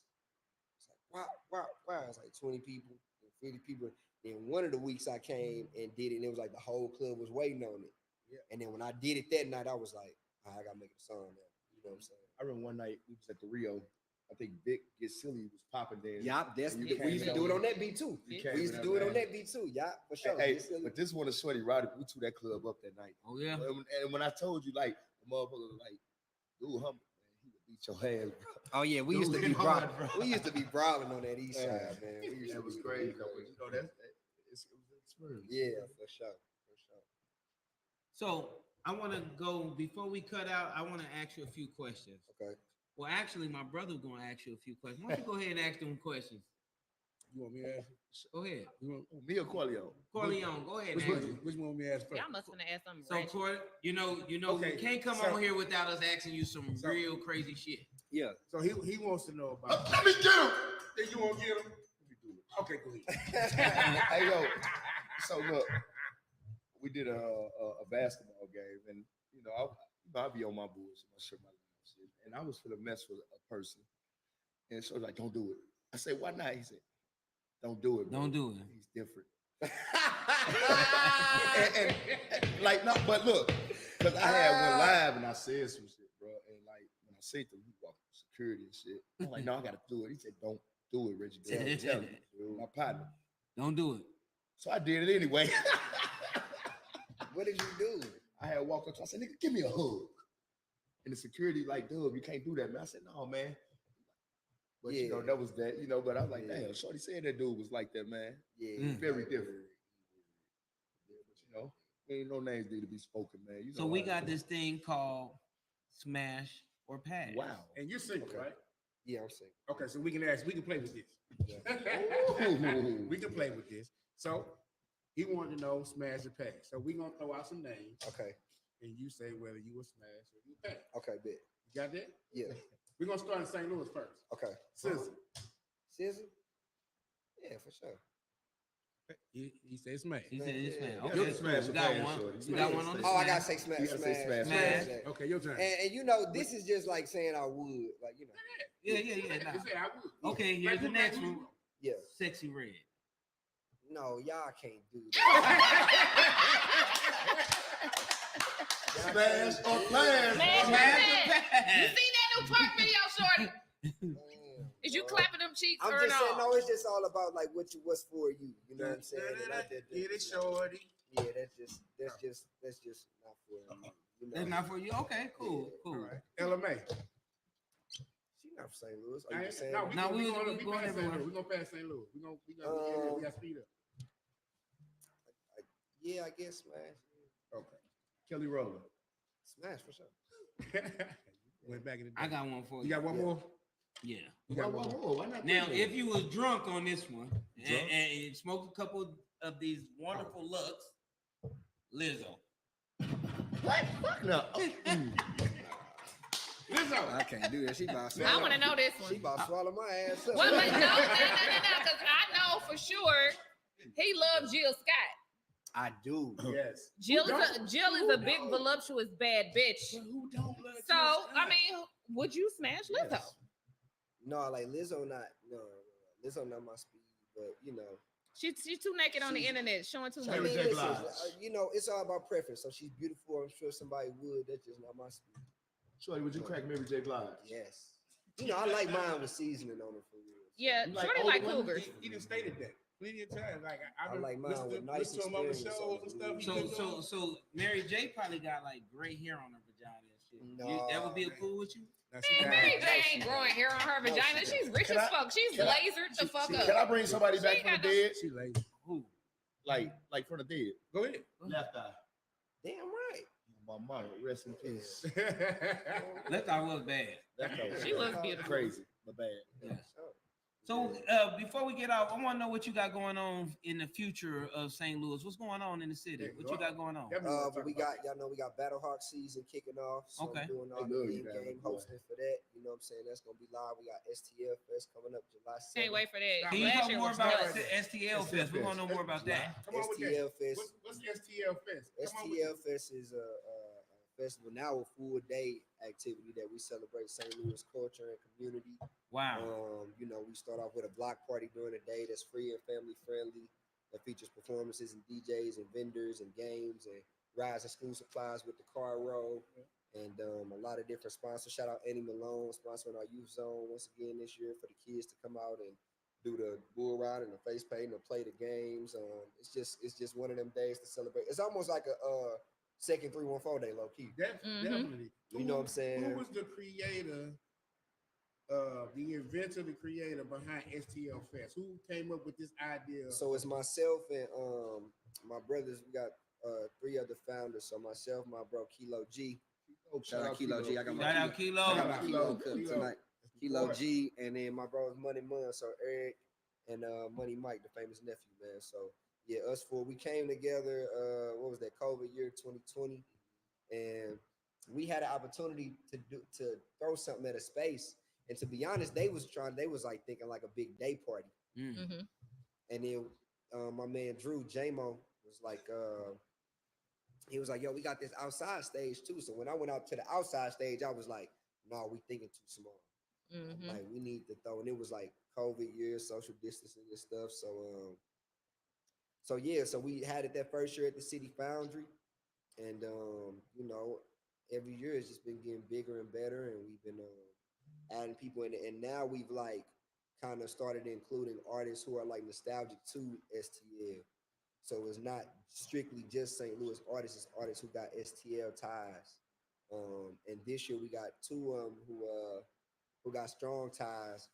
It's like, wow. It's like 20 people, 50 people. Then one of the weeks I came and did it, and it was like the whole club was waiting on it. Yeah. And then when I did it that night, I was like, I gotta make a song now. You know what I'm saying? I remember one night we was at the Rio. I think Vic Get Silly was popping there. Yeah, we used to do it on that beat too. We used to do it on that beat too. Yeah, for sure. Hey, but this one is Shorty Roddy. We threw that club up that night. Oh yeah. And when I told you, like, the motherfucker, like, dude, humble, man, he would beat your ass, bro. Oh yeah, we used to be brawling. We used to be brawling on that east side, man. That was crazy. You know, it was an experience. Yeah, for sure. So I want to go before we cut out. I want to ask you a few questions. Okay. Well, actually, my brother's going to ask you a few questions. Why don't you go ahead and ask them questions? You want me to ask? Go ahead. You want, Me or Corleone? Corleone, go ahead. which Ask one? him. Which one want me to ask first? Y'all must have asked something. So, ratchet. Corey, you know, Okay, you can't come so- on here without us asking you some so- real crazy shit. Yeah. So he wants to know about. Let me get him. Then you want to get him? Let me do it. Okay, go ahead. Hey yo, so look, we did a basketball game, and I'll be on my bullshit, my shit, my shit, and I was for the mess with a person, and so I was like, "Don't do it." I said, "Why not?" He said, "Don't do it. Bro. Don't do it. He's different." and like, no, but look, because I had one live and I said some shit, bro, and like when I said to him, he walked through security and shit. I'm like, "No, I gotta do it." He said, "Don't do it, Reggie. Tell me, my partner." Don't do it. So I did it anyway. What did you do? I had walked up to him, I said, "Nigga, give me a hug." And the security like, "Dude, you can't do that, man." I said, "No, man." But Yeah. that was that, but I was like, Yeah. "Damn, Shorty said that dude was like that, man." Yeah. Very different. But ain't no names need to be spoken, man. So we got this thing called Smash or Pass. Wow. And you're single, Okay. right? Yeah, I'm saying. Okay, so we can play with this. Ooh. We can play with this. So he wanted to know smash or pass. So we're gonna throw out some names Okay. and you say whether you will smash or you pass. Okay, bet. You got that? Yeah. We're gonna start in St. Louis first. Okay. Scissor. Scissor? Yeah, for sure. He said smash. He said it's Yeah. Smash. Yeah, Okay, smash we or got pass, one. Shorty. We got one on the Oh, I gotta Smash. say smash, You gotta say smash, smash. smash. Okay, your turn. And this is just like saying I would, like Yeah. He said I would. Okay, here's Like the who- next like who you one. yeah. Sexy Red. No, y'all can't do that. Smash or pass. Smash or Smash pass. or pass. You seen that new twerk video, Shorty? Damn, Is you bro. clapping them cheeks I'm or just saying, no? no, it's just all about like what's for you. You know what I'm saying? And I did that, Get it, Shorty. Yeah, that's just not for me. You know? That's not for you. Okay, cool, All cool. right. LMA. She not from St. Louis. Are I you ain't- saying? No, that? No, we gonna going pass St. everywhere. Louis. We're gonna pass St. Louis. We gotta speed up. Yeah, I guess smash. Okay. Kelly Rowland. Smash for sure. Went back in the day. I got one for you. You got one Yeah. more? Yeah. You got one more? Why not? Now, three if more? you was drunk on this one Drunk? and you smoked a couple of these wonderful looks, Lizzo. What? Fuck no. Lizzo. I can't do that. She about I want to know this She one. about to swallow my ass up. Well, but no, because I know for sure he loves Jill Scott. I do. Yes. Jill Who is don't? Jill is a big voluptuous bad bitch. But who don't love So Jill I Scott? mean, would you smash Lizzo? Yes. No, like Lizzo not Lizzo not my speed, but She's too naked on the She's- internet, showing too I Mary much. mean, J. listen, Blige. it's all about preference. So she's beautiful. I'm sure somebody would. That's just not my speed. Shorty, would you crack Mary J. Blige? Yes. I like mine with seasoning on it for real. Yeah, You like Shorty older like women? cougars. He done stated that plenty of times. Like I like mine with nice listen to him on the experience shows on and it. stuff. He So, been so, doing. so Mary J probably got like gray hair on her vagina and shit. No, That would be man. cool with you? Now she Man, got- Mary No, J she ain't growing don't. hair on her No, she vagina. don't. She's rich Can as I- fuck. She's can I- lasered the fuck Can up. I bring somebody She back ain't from the got no- dead? She lazy. Who? Like from the dead. Go ahead. Left eye. Damn right. My mama, rest in peace. Left eye was bad. She looks beautiful. Crazy, but bad. Yeah. Oh. So before we get off, I want to know what you got going on in the future of St. Louis. What's going on in the city? What you got going on? But we got y'all know we got Battlehawk season kicking off. So Okay. I'm doing all I the love you, game Battle Boy. hosting for that. You know what I'm saying? That's gonna be live. We got STL Fest coming up July 7th. Can't wait for that. Can you Last talk year more was about nuts. the STL Fest? We want to know more about that. Come on with STL that. Fest. What's STL Fest? Come on with STL Fest is a festival now, a full day activity that we celebrate St. Louis culture and community. Wow. We start off with a block party during the day that's free and family friendly, that features performances and DJs and vendors and games and rides and school supplies with the car row and a lot of different sponsors. Shout out Eddie Malone sponsoring our youth zone once again this year for the kids to come out and do the bull ride and the face paint and play the games. It's just one of them days to celebrate. It's almost like a second 314 day, low key. Definitely. You know what I'm saying? Who was the creator, the inventor, the creator behind STL Fest? Who came up with this idea? So it's myself and my brothers. We got 3 other founders. So myself, my bro Kilo G. Shout out Kilo G. I got my Shout out Kilo. I got my Kilo Kilo. cup Kilo. tonight. Kilo G, and then my brother's Money Mun. So Eric, and Money Mike, the famous nephew, man. So yeah, us four, we came together. What was that? COVID year 2020, and we had an opportunity to throw something at a space. And to be honest, they was like thinking like a big day party. Mm-hmm. And then my man Drew Jamo was like, he was like, yo, we got this outside stage too. So when I went out to the outside stage, I was like, no, we thinking too small. Mm-hmm. Like we need to throw, and it was like COVID year, social distancing and stuff. So yeah, so we had it that first year at the City Foundry, and you know, every year it's just been getting bigger and better, and we've been adding people in, and now we've like kind of started including artists who are like nostalgic to STL. So it's not strictly just St. Louis artists; it's artists who got STL ties. And this year we got two of them who got strong ties.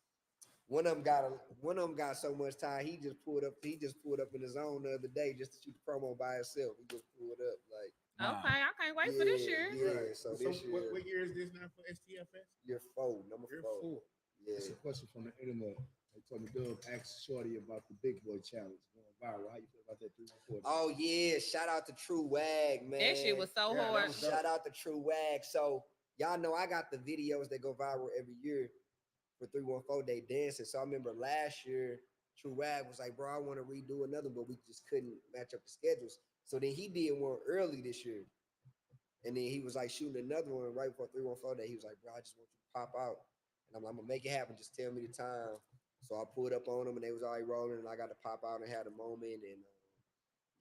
One of them got so much time he just pulled up. He just pulled up in his own the other day just to shoot the promo by himself. He just pulled up like Okay, I can't wait for this year. Yeah, so this year, what year is this now for STFS? year four, number Year four. four. Yeah. That's a question from the internet. They told me Dub asked Shorty about the Big Boy Challenge going viral. How you feel about that 314? Oh yeah, shout out to True Wag, man. That shit was so Yeah, that hard. was Shout out to True Wag. So y'all know I got the videos that go viral every year for 314 Day Dancing. So I remember last year, True Wag was like, bro, I want to redo another, but we just couldn't match up the schedules. So then he did one early this year. And then he was like shooting another one right before 314 Day. He was like, bro, I just want you to pop out. And I'm gonna make it happen. Just tell me the time. So I pulled up on them and they was already rolling, and I got to pop out and had a moment. And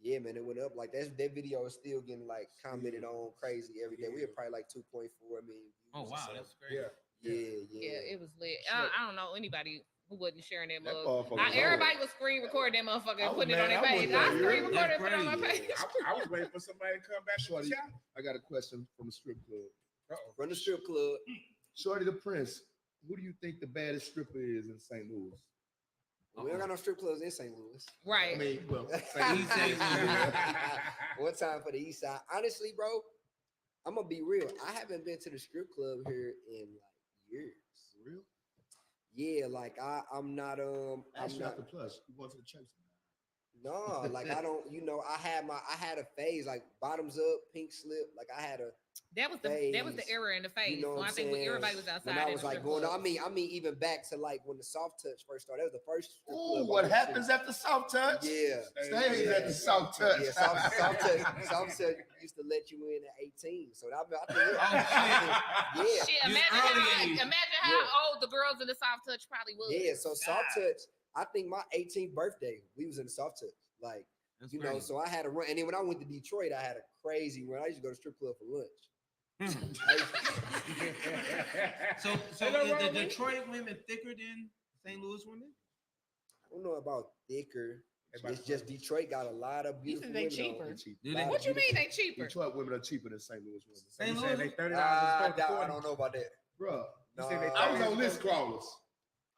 yeah, man, it went up. Like that video is still getting like commented on crazy every day. We had probably like 2.4 million views. Oh wow, that's great. Yeah. Yeah, it was lit. Sure. I don't know anybody who wasn't sharing that That mug. motherfucker was Everybody hard. was screen recording that motherfucker I and was putting it on mad. their I page. wasn't I there. screen That's recorded and put it on my crazy. page. I was waiting for somebody to come back to Shorty, the challenge. I got a question from the strip club. Uh-oh. From the strip club. Shorty the Prince, who do you think the baddest stripper is in St. Louis? We don't got no strip clubs in St. Louis. Right. I mean, well, East St. Louis. One time for the East Side. Honestly, bro, I'm gonna be real. I haven't been to the strip club here in like years. For real? Yeah, like I'm not Ask I'm you not after plus. You going to the church? no, like I don't, I had a phase like bottoms up, pink slip. Like I had a That was the phase, era in the phase. You know So what I I'm think when saying? everybody was outside. When I in was the like strip going, club. I mean, even back to like when the soft touch first started. That was the first strip club Ooh, I what went to. happens at the soft touch? Yeah. Stays at the soft touch. Yeah, soft touch used to let you in at 18. So I think yeah. Shit, You imagine early. how Yeah. old the girls in the soft touch probably was. Yeah, so soft touch. I think my 18th birthday, we was in the soft touch. Like, That's you know, crazy. so I had a run. And then when I went to Detroit, I had a crazy run. I used to go to strip club for lunch. So Ain't nothing is wrong the with it. Detroit women thicker than St. Louis women? I don't know about thicker. Everybody It's just close. Detroit got a lot of You beautiful think they women. cheaper? They cheap. Do they? What you mean they cheaper? Detroit women are cheaper than St. Louis women. So you St. saying Louis? they $30 I as opposed to don't 40? know about that. Bruh, You said they I was 30 on as list opposed to- crawlers.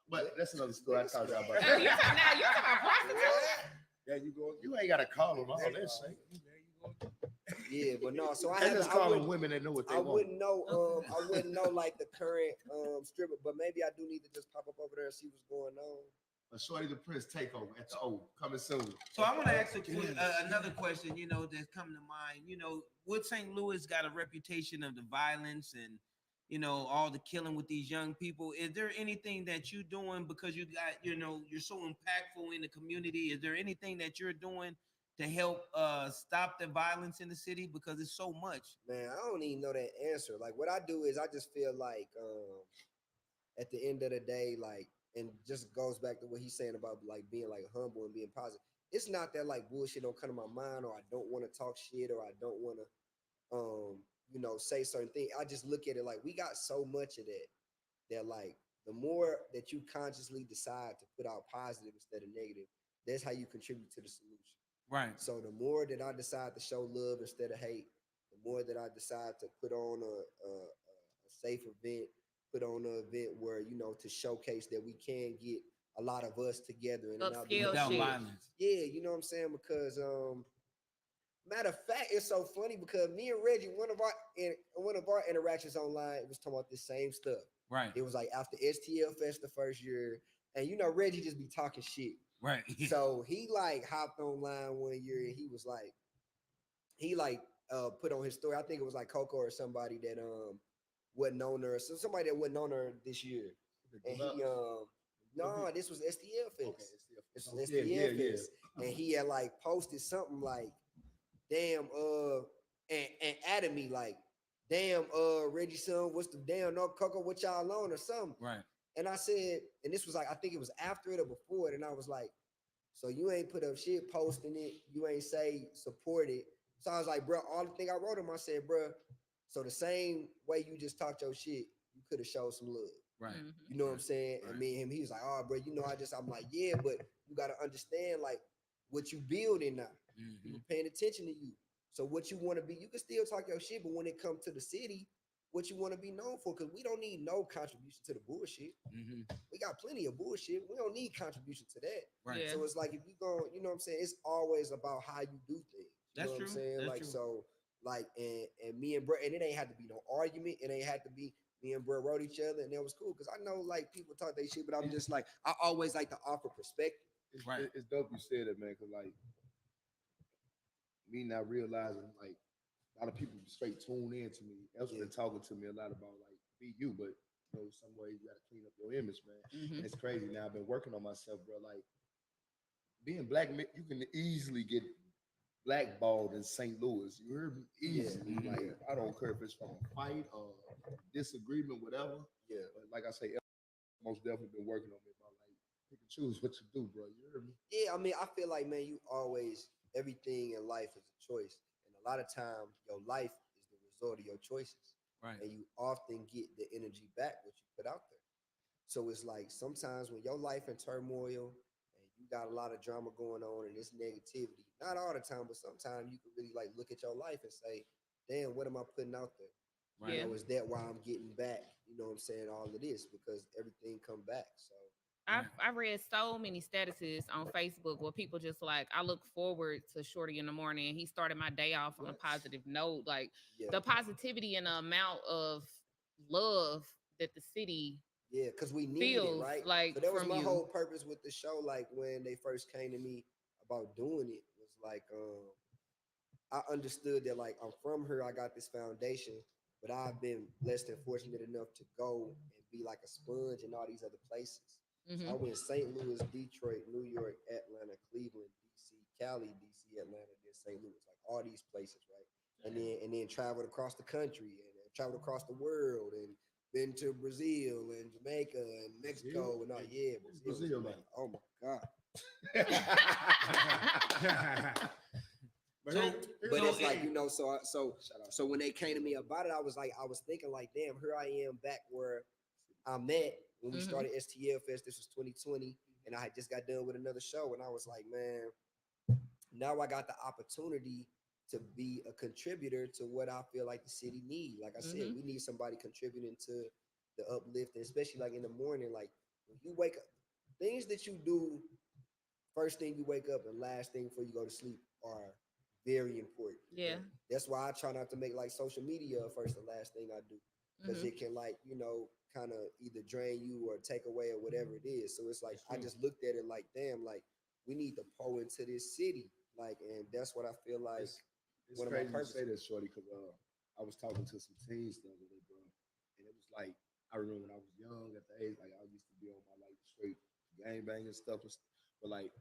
But that's another story. I talked about You that. talking about prostitutes? Yeah, you go. You ain't got to call them all There that you shit. go. Yeah, but no. So I They haven't. just call them women that know what they I want. wouldn't know. I wouldn't know like the current stripper, but maybe I do need to just pop up over there and see what's going on. A Shorty the Prince takeover at the O coming soon. So I want to ask another question, that's coming to mind. Would St. Louis got a reputation of the violence and, all the killing with these young people? Is there anything that you're doing because you got, you're so impactful in the community? Is there anything that you're doing to help stop the violence in the city? Because it's so much. Man, I don't even know that answer. Like what I do is I just feel like at the end of the day, like, and just goes back to what he's saying about like being like humble and being positive. It's not that like bullshit don't come to my mind, or I don't want to talk shit, or I don't want to say certain things. I just look at it like we got so much of that like the more that you consciously decide to put out positive instead of negative, that's how you contribute to the solution. Right. So the more that I decide to show love instead of hate, the more that I decide to put on a safe event, put on an event where, to showcase that we can get a lot of us together and not be Upscale Without shit. violence. yeah, you know what I'm saying? Because matter of fact, it's so funny because me and Reggie, one of our interactions online was talking about this same stuff. Right. It was like after STL Fest the first year, And you know, Reggie just be talking shit. Right. So he like hopped online one year and he was like, he like put on his story. I think it was like Coco or somebody that wasn't on her. So somebody that wasn't on her this year. And he no, this was STL Fest. This was STL Fest. And he had like posted something like, damn, and added me like, damn, Reggie son, what's the damn no Coco, what y'all on or something. Right. And I said, and this was like, I think it was after it or before it, and I was like, so you ain't put up shit posting it, you ain't say support it. So I was like, bro, all the thing I wrote him, I said, bro, so the same way you just talked your shit, you could have showed some love. Right. You know what I'm saying? And me and him, he was like, oh, bro, you know, I'm like, yeah, but you got to understand, like, what you building now. People paying attention to you. So what you want to be, you can still talk your shit, but when it comes to the city, what you want to be known for, because we don't need no contribution to the bullshit. We got plenty of bullshit. We don't need contribution to that. Right. So it's like, if you go, you know what I'm saying? It's always about how you do things. You That's know true. what I'm saying? That's like, true. so, like, and me and bro, and it ain't had to be no argument. It ain't had to be, me and bro wrote each other, and that was cool. Because I know, like, people talk they shit, but I'm just like, I always like to offer perspective. It's dope you said it, man, because, like, me not realizing, like, a lot of people straight tune in to me. Else been talking to me a lot about, like, be you, but, you know, some way you got to clean up your image, man. And it's crazy. Now, I've been working on myself, bro. Like, being black, you can easily get blackballed in St. Louis. You heard me? Easily. Like, I don't care if it's from a fight or disagreement, whatever. Yeah. But like I say, most definitely been working on me about, like, pick and choose what you do, bro. You heard me? Yeah, I mean, I feel like, man, you always, everything in life is a choice. And a lot of time, your life is the result of your choices. Right. And you often get the energy back what you put out there. So it's like sometimes when your life in turmoil and you got a lot of drama going on and this negativity, not all the time, but sometimes you can really like look at your life and say, damn, what am I putting out there? Right. You know, is that why I'm getting back? You know what I'm saying? All of this, because everything come back. So I read so many statuses on Facebook where people just like, I look forward to Shorty in the morning. He started my day off on a positive note. Like the positivity and the amount of love that the city because we need it, feels right? like So that was from my you. whole purpose with the show. Like when they first came to me about doing it, was like I understood that like I'm from here, I got this foundation, but I've been blessed and fortunate enough to go and be like a sponge in all these other places. So I went St. Louis, Detroit, New York, Atlanta, Cleveland, DC, Cali, DC, Atlanta, then St. Louis, like all these places, right? And then traveled across the country and traveled across the world and been to Brazil and Jamaica and Mexico and all. Yeah, Brazil, man. Oh my God. But it's like, you know, so when they came to me about it, I was thinking like, damn, here I am back where I'm at when we started STL Fest. This was 2020, and I had just got done with another show, and I was like, man, now I got the opportunity to be a contributor to what I feel like the city needs. Like I said, we need somebody contributing to the uplift, and especially like in the morning, like when you wake up, things that you do first thing you wake up and last thing before you go to sleep are very important. Yeah. That's why I try not to make like social media first and last thing I do, because it can like, you know, kind of either drain you or take away or whatever it is. So it's like I just looked at it like, damn, like we need to pour into this city, like, and that's what I feel like. It's crazy you say that, Shorty, because I was talking to some teens the other day, bro, and it was like I remember when I was young at the age, like I used to be on my like straight gang banging stuff, but like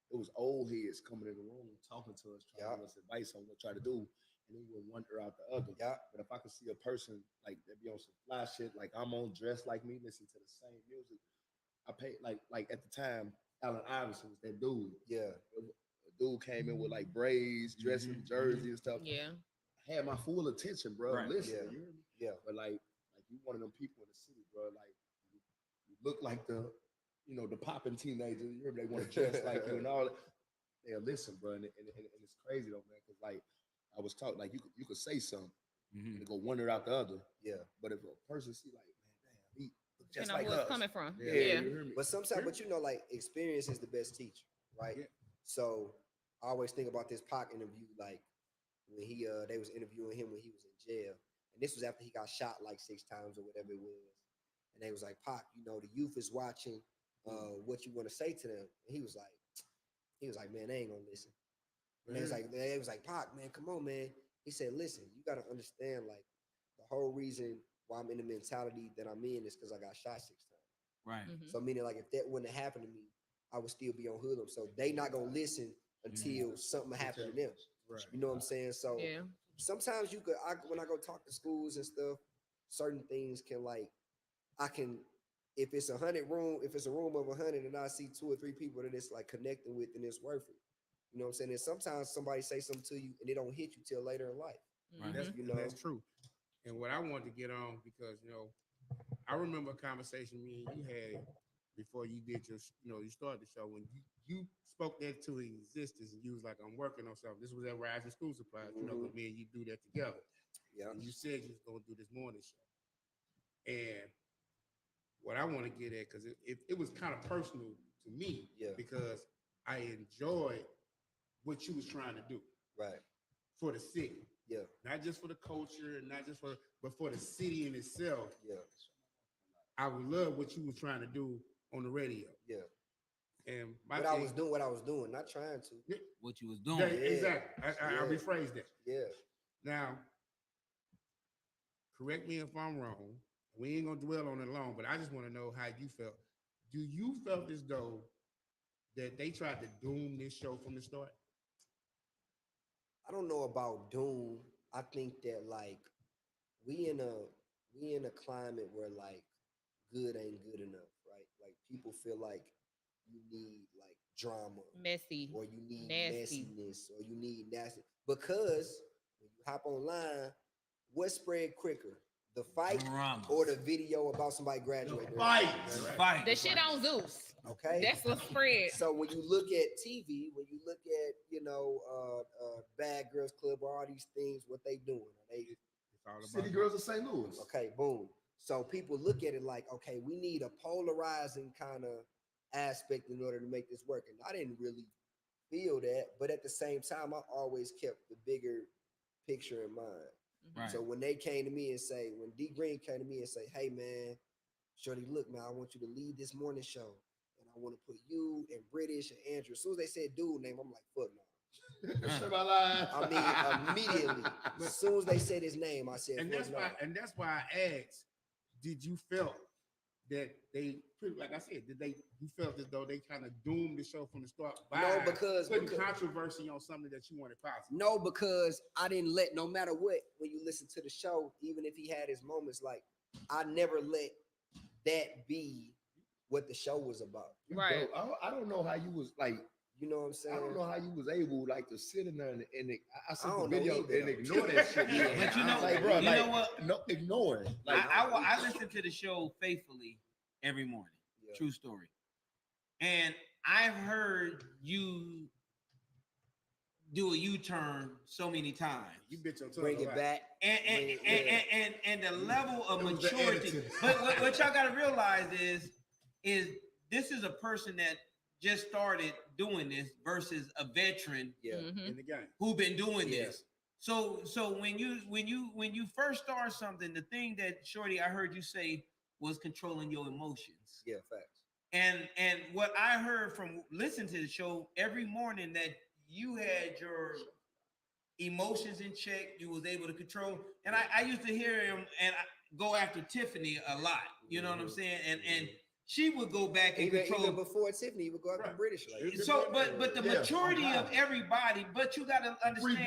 it was old heads coming in the room talking to us, trying to give us advice on what to try to do, and then you would one ear out the other. But if I could see a person like that be on some fly shit, like I'm on dressed like me, listen to the same music, I paid like at the time, Allen Iverson was that dude. A dude came in with like braids, dressing jersey and stuff. Yeah. Had my full attention, bro. Right. Listen, you hear me? But like you one of them people in the city, bro. Like you look like the popping teenager. You hear me? They want to dress like you and all that. Yeah, listen, bro, and it's crazy though, man. Because like I was talking, like you could say something and go one ear out the other. But if a person see like, man, damn, he look just like where us. it's coming from. You hear me? But sometimes, but you know, like experience is the best teacher, right? So I always think about this Pac interview, like when they was interviewing him when he was in jail, and this was after he got shot like 6 times or whatever it was, and they was like, Pac, you know, the youth is watching, what you want to say to them. And he was like, man, they ain't gonna listen. And they was like, Pac, man, come on, man. He said, listen, you gotta understand, like, the whole reason why I'm in the mentality that I'm in is because I got shot 6 times. Right. So meaning, like, if that wouldn't have happened to me, I would still be on hoodlum. So they not gonna listen until something happened to them. Right. You know what I'm saying? So Yeah. sometimes when I go talk to schools and stuff, certain things can, like, if it's a room of 100 and I see 2 or 3 people that it's like connecting with, and it's worth it. You know what I'm saying? And sometimes somebody say something to you and it don't hit you till later in life. Right. That's true. And what I wanted to get on, because I remember a conversation me and you had before you did your, you started the show, when you spoke that to existence, and you was like, I'm working on something. This was at Rising School Supplies, because me and you do that together. Yeah. And you said you was gonna do this morning show. And what I want to get at, because it was kind of personal to me, because I enjoyed what you was trying to do, right, for the city, not just for the culture, and not just but for the city in itself. I would love what you was trying to do on the radio. And what I was doing, not trying to. What you was doing. Exactly. I rephrased that. Now, correct me if I'm wrong. We ain't gonna dwell on it long, but I just want to know how you felt. Do you felt as though that they tried to doom this show from the start? I don't know about doom. I think that, like, we in a climate where, like, good ain't good enough, right? Like, people feel like you need, like, drama, messy, or you need nasty. messiness, or you need nasty. Because when you hop online, what spread quicker, the fight or the video about somebody graduating? The fight. The shit on Zeus. Okay, that's what spread. So when you look at TV, when you look at Bad Girls Club, or all these things, what they doing? City Girls of St. Louis. Okay, boom. So people look at it like, okay, we need a polarizing kind of aspect in order to make this work. And I didn't really feel that, but at the same time, I always kept the bigger picture in mind. Right. So when they came to me and when D Green came to me and say, hey man, Shorty, look, man, I want you to lead this morning show. And I want to put you and British and Andrew. As soon as they said dude name, I'm like, fuck no. I mean, immediately, as soon as they said his name, I said, and that's why. And that's why I asked, did you felt that they, like I said, you felt as though they kind of doomed the show from the start by putting controversy on something that you wanted positive? No, because I didn't no matter what, when you listen to the show, even if he had his moments, like, I never let that be what the show was about. Right. I don't know how you was, like, you know what I'm saying? I don't know how you was able, like, to sit in there and I saw the know video either, and ignore that shit. But you know, like, bro, you know what? No, ignoring. Like, I listen to the show faithfully every morning. True story. And I've heard you do a U-turn so many times. You bitch your tongue. Bring it back. And the level of maturity. But what y'all gotta realize is this is a person that just started doing this versus a veteran in the game who been doing this. So when you first start something, the thing that Shorty, I heard you say, was controlling your emotions. Yeah, facts. And what I heard from listening to the show every morning, that you had your emotions in check, you was able to control. And I used to hear him and go after Tiffany a lot. You know what I'm saying? And she would go back and control. Even before Tiffany, he would go after British. Like, so, but the maturity of everybody, but you got to understand.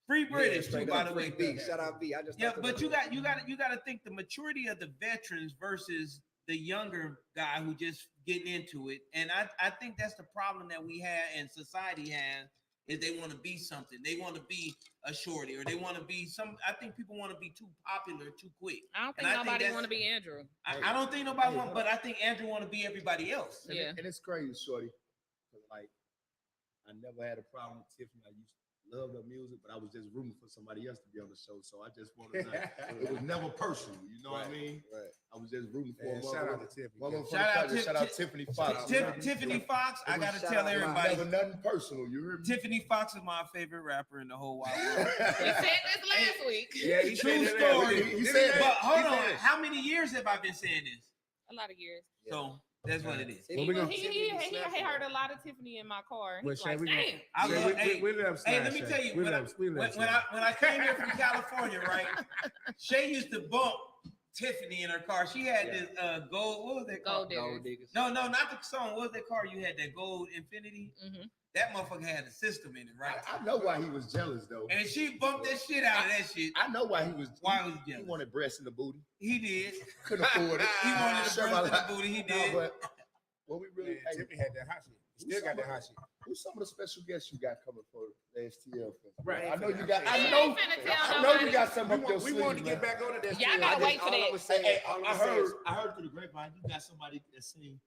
Free British too, by the way. B. Shout out B. But you got to think the maturity of the veterans versus the younger guy who just getting into it. And I think that's the problem that we have and society has, is they want to be something. They want to be a Shorty, or they want to be I think people want to be too popular too quick. I don't think nobody want to be Andrew. I don't think nobody want, but I think Andrew want to be everybody else. And it's crazy, Shorty. Like, I never had a problem with Tiffany. I used to love her music, but I was just rooting for somebody else to be on the show. So I just wanted to, it was never personal. You know what I mean? Right. I was just rooting for her. Shout out to Tiffany. Shout out Tiffany Fox. Tiffany Fox, I got to tell everybody. Never nothing personal. You heard me? Tiffany Fox is my favorite rapper in the whole wide world. You said this last week. Yeah, true story. He said, but hold on, how many years have I been saying this? A lot of years. So That's what it is. He, Well, we was- gonna- he heard a lot of Tiffany in my car. Well, He's Shay, like, we gonna- damn. I Shay, love, hey, we let him hey, slide, let me Shay. tell you, We when let I, him- we let him when slide. I came here from California, right? Shay used to bump Tiffany in her car. She had this gold. What was that car? Gold diggers. No, not the song. What was that car you had? That gold Infinity. Mhm. That motherfucker had a system in it, right? I know why he was jealous though. And she bumped that shit out of that shit. I know why he was. Why was he He jealous? wanted breasts in the booty. He did. Couldn't afford it. He wanted the Sure, breast in my the booty. He No, did. but what we really. Man, Hey, Tiffany had that hot shit. Still got that hot shit. who's some of the special guests you got coming for the STL festival? Right. I know you got. He I ain't know. finna tell I know nobody. you got some We, up your we sleeve, wanted to get man. back on it. That's Y'all still- gotta I wait just- for all that. I'ma say- Hey, all I'ma I say heard. is- I heard through the grapevine you got somebody that sing.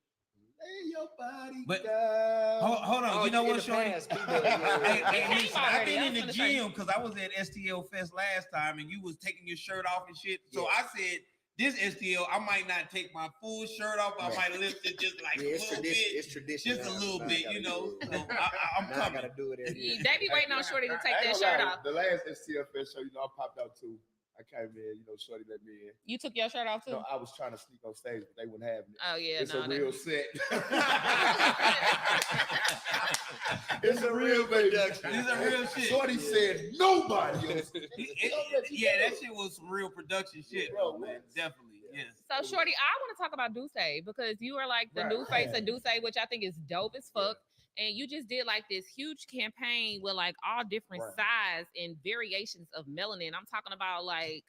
Lay your body But- down. Hold on. Oh, you know in what, the Shorty? past, people, yeah. Hey, He listen, came I've already. been I in was the finna say. gym because I was at STL Fest last time, and you was taking your shirt off and shit. So Yeah. I said, this STL, I might not take my full shirt off. I might lift it just like Yeah, a it's little tradition. bit, It's tradition. just a now. little Now I bit, gotta you do know. it. So I'm Now I coming. gotta do it every year. They be waiting on Shorty to take I that ain't shirt gonna lie, off. The last STL Fest show, I popped out too. I came in, Shorty let me in. You took your shirt off too? I was trying to sneak on stage, but they wouldn't have me. Oh yeah, It's no. a real set. It's a real production. It's a real shit. Shorty Yeah. said nobody else. Yeah, that shit was some real production shit, Bro, bro, man. what? Definitely, yes. So Shorty, I want to talk about Duce because you are like the Right. new face of Duce, which I think is dope as fuck. And you just did like this huge campaign with like all different Right. size and variations of melanin. I'm talking about like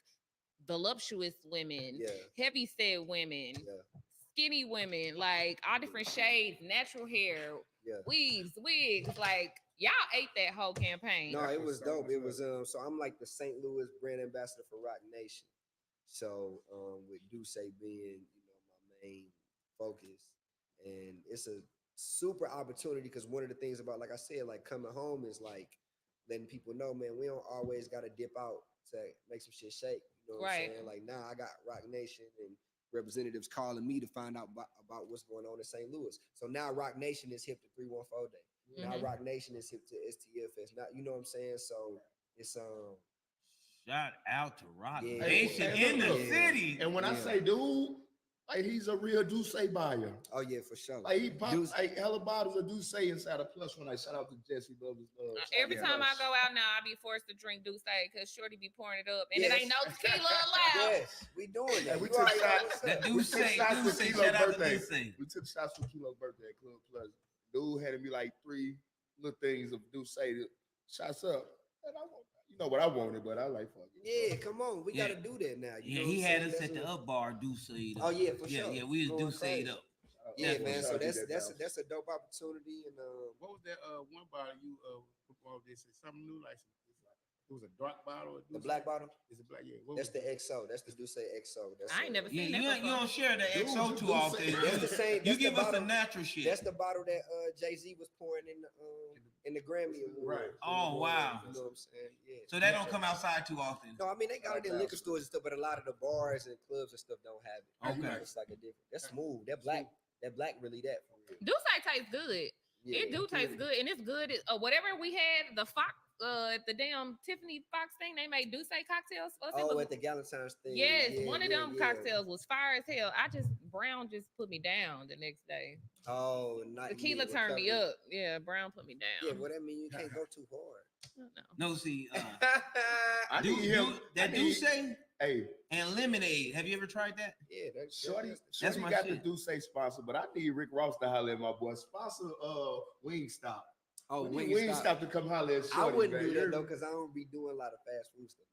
voluptuous women, Yeah. heavy set women, Yeah. skinny women, like all different shades, natural hair, Yeah. weaves, wigs. Like y'all ate that whole campaign. No, it was so dope. much It was love. so I'm like the St. Louis brand ambassador for Rock Nation. So with Duce being, my main focus. And it's a super opportunity because one of the things about, like I said, like coming home is like letting people know, man, we don't always gotta dip out to make some shit shake. You know what Right. I'm saying? Like now I got Rock Nation and representatives calling me to find out about what's going on in St. Louis. So now Rock Nation is hip to 314 Day. Now Mhm. Rock Nation is hip to STL Fest. Now you know what I'm saying? So it's Shout out to Rock Yeah. Nation Hey, in the look. city. And when I Yeah. say dude, like he's a real Duce buyer. oh yeah, for sure. Like he popped Duce- like hella bottles of Duce inside a plus one. I shout out to Jesse, love his love. Shout out Every to time I Russ. go out now, I be forced to drink Duce because Shorty be pouring it up, and Yes. it ain't no tequila allowed. Yes, we doing that. Hey, we You took already know shots. what's That up. dude We took say, shots for Kilo's shout out to birthday. Duce. We took shots for Kilo's birthday at Club Plus. Dude handed me like 3 little things of Duce. Shots up. And I want, what I wanted, but I like fuck it. Yeah, come on. We Yeah. gotta do that now. You Yeah, know he what had I'm us saying? at the That's up bar, Duce. Oh yeah, for Yeah, sure. yeah, we was Going Duce crazy. up. Yeah, Yeah, man. Shout So out to that's that that's balance. that's a dope opportunity, and What was that one bottle you proposed? This is something new, like it was a dark bottle. Or the black bottle. Is it black? Yeah. What That's was the it? XO. That's the Duce XO. That's I ain't never Yeah, seen you, that ain't- you before. don't share the Dude, XO you too do often. say- That's the same. You That's give the us the bottle. natural shit. That's the bottle that Jay-Z was pouring in the Grammy Award. Right. Oh, wow. You know what I'm saying? Yeah. So that don't come outside too often. No, I mean they got it in liquor stores and stuff, but a lot of the bars and clubs and stuff don't have it. Okay. It's like a different. That's smooth. That black really that for real. Duce tastes good. Yeah. It do taste good, and it's good. Whatever we had, the Fox, at the damn Tiffany Fox thing, they made Duce cocktails for us. It Oh, was- at the Galentine's thing. yes, Yeah, one of yeah, them yeah. cocktails was fire as hell. Brown just put me down the next day. Oh, not Tequila yeah, turned me recovery. up. Yeah, Brown put me down. Yeah, well that means you can't go too hard. No. No, see, I do, need him. that I need- Duce Hey, and lemonade. Have you ever tried that? Yeah, Shorty, that's Shorty my got shit. the Duce sponsor, but I need Rick Ross to holler at my boy. Sponsor Wingstop. oh, We need Wingstop. Wingstop to come holler at I Shorty, wouldn't man. do You that though, hear me? because I don't be doing a lot of fast food stuff.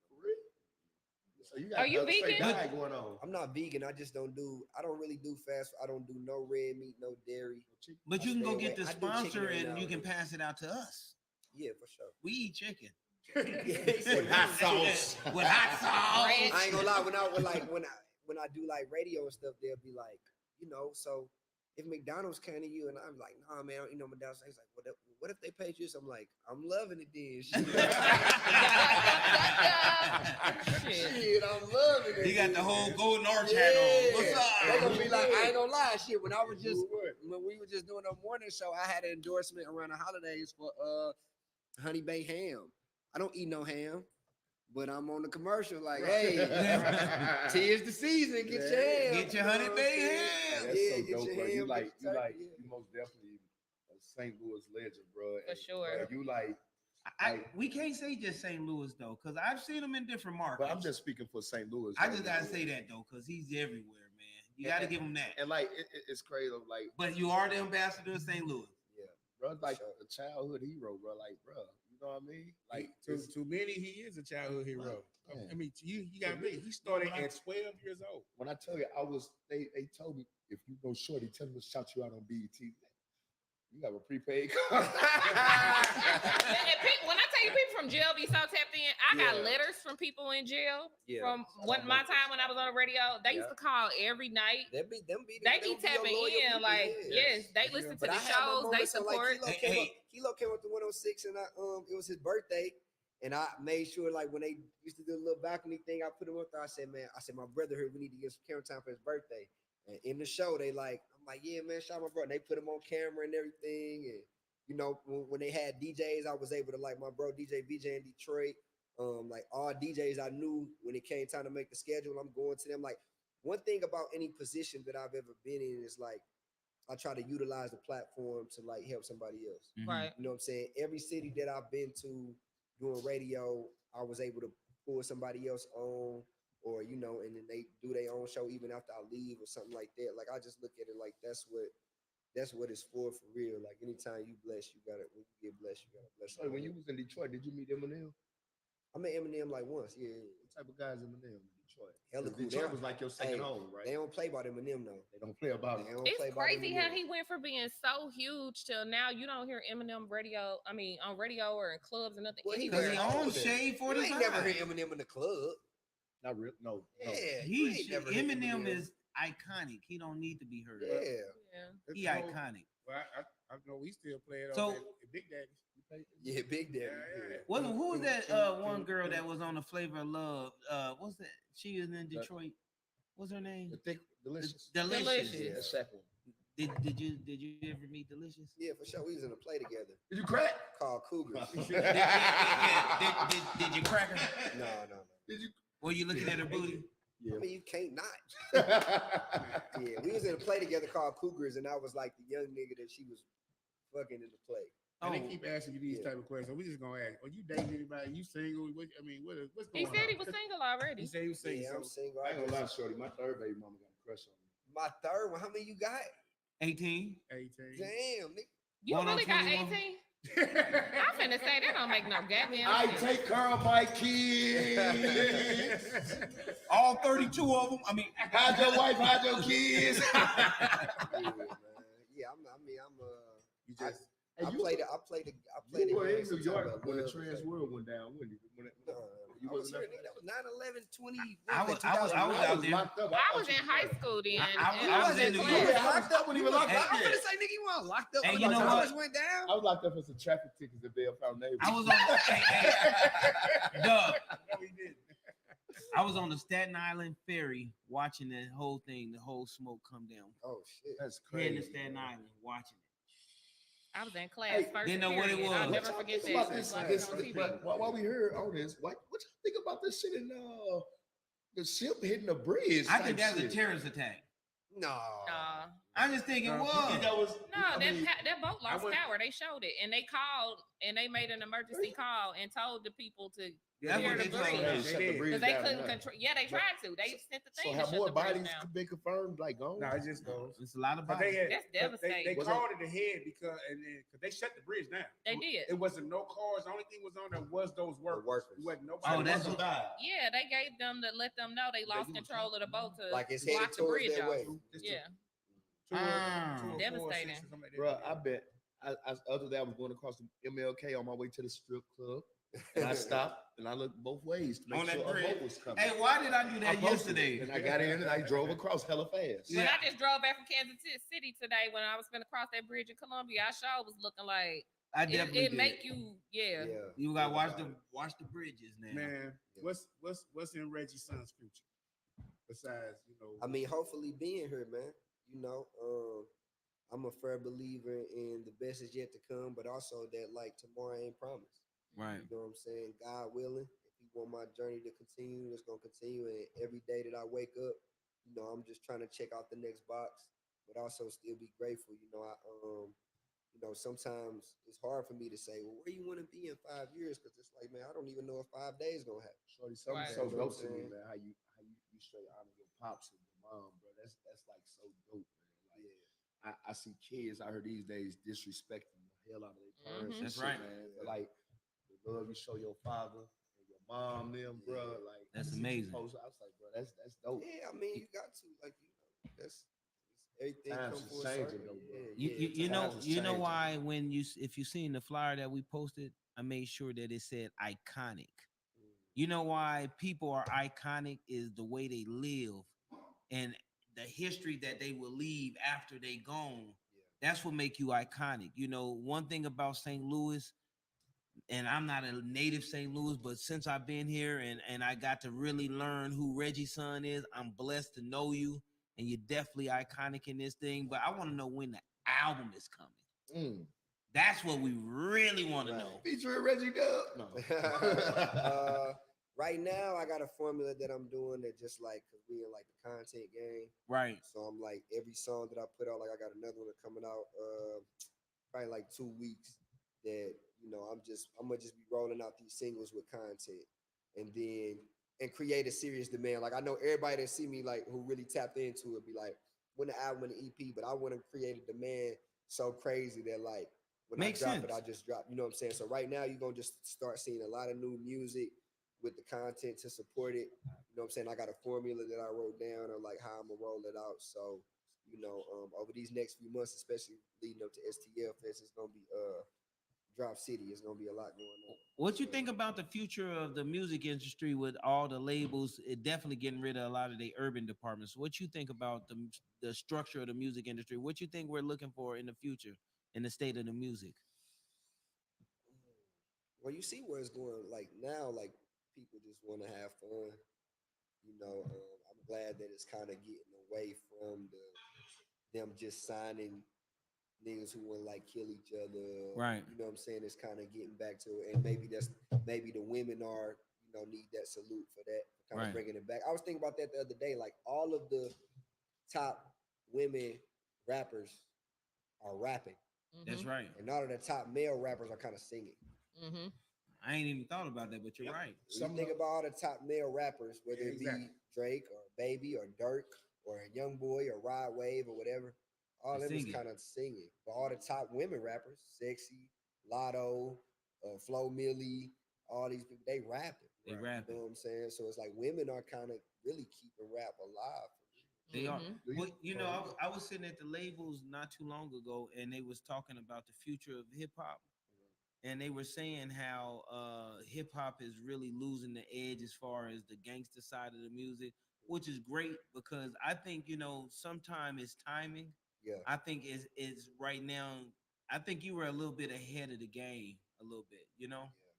So you got Are you the straight vegan? diet going on. I'm not vegan. I don't really do fast. I don't do no red meat, no dairy. But I you can go stay get the away. I do chicken sponsor every now and you and can then. pass it out to us. Yeah, for sure. We eat chicken. With hot sauce. With hot sauce. Ranch. I ain't gonna lie. When I do like radio and stuff, they'll be like, so if McDonald's came to you and I'm like, nah, man, McDonald's. He's like, what if they paid you? So I'm like, I'm loving it then. Shit, I'm loving it. He got the then. whole golden arch hat Yeah. on. What's They up? gonna be like, I ain't gonna lie, shit. When What? we were just doing a morning show, I had an endorsement around the holidays for Honey Bay ham. I don't eat no ham, but I'm on the commercial like, hey, tis the season. Get your ham. Get your 100 bag ham. Man, that's Yeah, so get dope, your bro. ham, You get like, your turkey, yeah. you most definitely a St. Louis legend, bro. For sure. Bro, you like, We can't say just St. Louis though, because I've seen him in different markets. but I'm just speaking for St. Louis. I right just now. gotta say that though, because he's everywhere, man. You gotta give him that. And like, it's crazy, like, But you are the ambassador of St. Louis. Yeah. bro, like sure. a childhood hero, bro. Like, bro, you know what I mean? Like, To many, he is a childhood hero. Man. I mean, you got me. He started at 12 years old. when I tell you, they told me if you go Shorty, tell them to shout you out on BET. You have a prepaid card. When I tell you people from jail be so tapped in, I got letters from people in jail from my time when I was on the radio. They used to call every night. They be tapping in like, yes, they listen to the shows, they support. Kilo came up to 106 and it was his birthday. And I made sure, like, when they used to do a little balcony thing, I put him up there. I said, my brother here, we need to get some camera time for his birthday. And in the show, I'm like, yeah, man, shout out my brother. And they put him on camera and everything. And, you know, when they had DJs, I was able to, like, my bro, DJ VJ in Detroit, like, all DJs I knew when it came time to make the schedule, I'm going to them. Like, one thing about any position that I've ever been in is, like, I try to utilize the platform to, like, help somebody else. Right. You know what I'm saying? Every city that I've been to doing radio, I was able to pull somebody else on, or, you know, and then they do their own show even after I leave or something like that. Like, I just look at it like that's what it's for real. Like, anytime you bless, you gotta, when you get blessed, you gotta bless. So when you was in Detroit, did you meet Eminem? I met Eminem like once, yeah. What type of guys Eminem in Detroit? Hella cool. Detroit was like your second home, right? They don't play about Eminem though. They don't play about it. It's crazy how he went from being so huge till now you don't hear Eminem on radio or in clubs or nothing. Well, Because he owns Shade 45. You ain't never heard Eminem in the club. Not real, no. Yeah, Eminem is iconic. He don't need to be heard. Yeah. He iconic. Well, I know we still play it So- on Big Daddy. Yeah, Big Daddy. Yeah. Who was that one girl that was on the Flavor of Love? What's that? She was in Detroit. What's her name? The thick, delicious. Delicious. Yeah, the second one. Did you ever meet Delicious? Yeah, for sure. We was in a play together Did you crack? called Cougars. Did you crack her? No. Did you? Were you looking at her booty? Yeah. I mean, you can't not. Yeah, we was in a play together called Cougars, and I was like the young nigga that she was fucking in the play. And they keep asking you these type of questions. We just gonna ask: are you dating anybody? You single? What's going on? He said he was single already. He said he was single. Yeah, I'm single. I ain't gonna lie, Shorty. My third baby mama got a crush on me. My third one. How many you got? 18. 18. Damn, nigga. You One on really got 21. 18? I'm finna say that don't make no goddamn I sense. take care of my kids. All 32 of them. I mean, How's your wife? How's your kids? Yeah, man. Yeah, You just I played it. You were in New Sometime York about when the love, trans like, world went down, when you I was wasn't here, there? nigga. That was 9/11, 20. I was out there. locked up. I was in high school then. I was in New You York. was locked up when he was locked up. I'm Hey, gonna say, nigga, you weren't locked up Hey, when you the know towers what? went down. I was locked up for some traffic tickets at Bellfountain Neighborhood. I was on Doug. no, he didn't. I was on the Staten Island ferry watching that whole thing, the whole smoke come down. Oh shit. That's Here in crazy. the Staten Island watching it. I was in class Hey, first didn't know what it period. was. I'll What never y'all forget think about that. this? Like, This on TV. but while we heard all this, what you think about this shit in the ship hitting the bridge? I think type that was a shit? terrorist attack. No. Nah. I'm just thinking, No, whoa. That was No, I mean, that boat lost went- power. They showed it, and they called, and they made an emergency call and told the people to That's clear what the they told bridge Hey, us. shut They the did. bridge because they down couldn't tonight. control. Yeah, they tried to. They sent the So thing. have to more shut the bridge bodies down. been confirmed? Like gone? No, it just goes. It's a lot of But they bodies. had, That's They devastating. Was called it ahead because they shut the bridge down. They did. It wasn't no cars. The only thing was on there was those workers. It wasn't nobody. Oh, that's was- Yeah, they gave them to let them know they lost control of the boat to Like it's block headed the towards bridge that off. way. Yeah, Devastating. Devastating. Bro, I bet. I other day I was going across the MLK on my way to the strip club, and I stopped and I looked both ways to make On that sure a bridge? boat was coming. Hey, why did I do I that posted yesterday? it, and I got in and I drove across hella fast. When I just drove back from Kansas City today, when I was going to cross that bridge in Columbia, I sure was looking like I definitely it did. make you, yeah. You gotta watch the bridges now. Man, what's in Reggie's son's future? Besides, I mean, hopefully being here, man. You know, I'm a fair believer in the best is yet to come, but also that like tomorrow ain't promised. Right. You know what I'm saying? God willing, if he want my journey to continue. It's gonna continue, and every day that I wake up, I'm just trying to check out the next box, but also still be grateful. Sometimes it's hard for me to say, well, where you want to be in 5 years? Because it's like, man, I don't even know if 5 days gonna happen. Shorty, something Right. so You know what dope I'm to me, saying? man. How you straight honor your pops and your mom, bro. That's like so dope, man. Like I see kids out here these days disrespecting the hell out of their parents and That's shit, right. man. But like the love you show your father and your mom, them, bro. Like That's I see you amazing. post, I was like, bro, that's dope. Yeah, I mean, you got to like, that's everything Times come is full changing, circle. though, bro. You Times know is you know changing. why when if you seen the flyer that we posted, I made sure that it said iconic. You know why people are iconic is the way they live and the history that they will leave after they gone. That's what make you iconic. One thing about St. Louis, and I'm not a native St. Louis, but since I've been here and I got to really learn who Reggie's son is, I'm blessed to know you, and you're definitely iconic in this thing. But I want to know when the album is coming. Mm. That's what we really want to know. Featuring Reggie Dub. No. Right now, I got a formula that I'm doing that just like, cause we in like the content game. Right. So I'm like every song that I put out, like I got another one coming out, probably like 2 weeks. That I'm gonna just be rolling out these singles with content, and create a serious demand. Like I know everybody that see me like who really tapped into it be like, when the album and the EP, but I want to create a demand so crazy that like when Makes I drop sense. it, I just drop. You know what I'm saying? So right now you're gonna just start seeing a lot of new music with the content to support it. You know what I'm saying? I got a formula that I wrote down of like how I'm gonna roll it out. So, over these next few months, especially leading up to STL Fest, it's gonna be Drop City. It's gonna be a lot going on. What you think about the future of the music industry with all the labels? It definitely getting rid of a lot of the urban departments. What you think about the structure of the music industry? What you think we're looking for in the future in the state of the music? Well, you see where it's going. Like now, like people just want to have fun. I'm glad that it's kind of getting away from them just signing niggas who want to like kill each other. Right. You know what I'm saying? It's kind of getting back to it, and maybe the women are need that salute for that, for kind Right. of bringing it back. I was thinking about that the other day. Like all of the top women rappers are rapping, That's right. and all of the top male rappers are kind of singing. Mm-hmm. I ain't even thought about that, but you're right. When you think about all the top male rappers, whether it be Exactly. Drake or Baby or Dirk or a Young Boy or Rod Wave or whatever, all They're them is singing. kind of singing. But all the top women rappers, Sexy, Lotto, Flo Millie, all these people, they rapping. They You rapping. know what I'm saying? So it's like women are kind of really keeping rap alive. They are. Mhm. Well, I was sitting at the labels not too long ago, and they was talking about the future of hip hop, and they were saying how hip hop is really losing the edge as far as the gangster side of the music, which is great because I think sometimes it's timing. Yeah. I think is right now. I think you were a little bit ahead of the game, a little bit.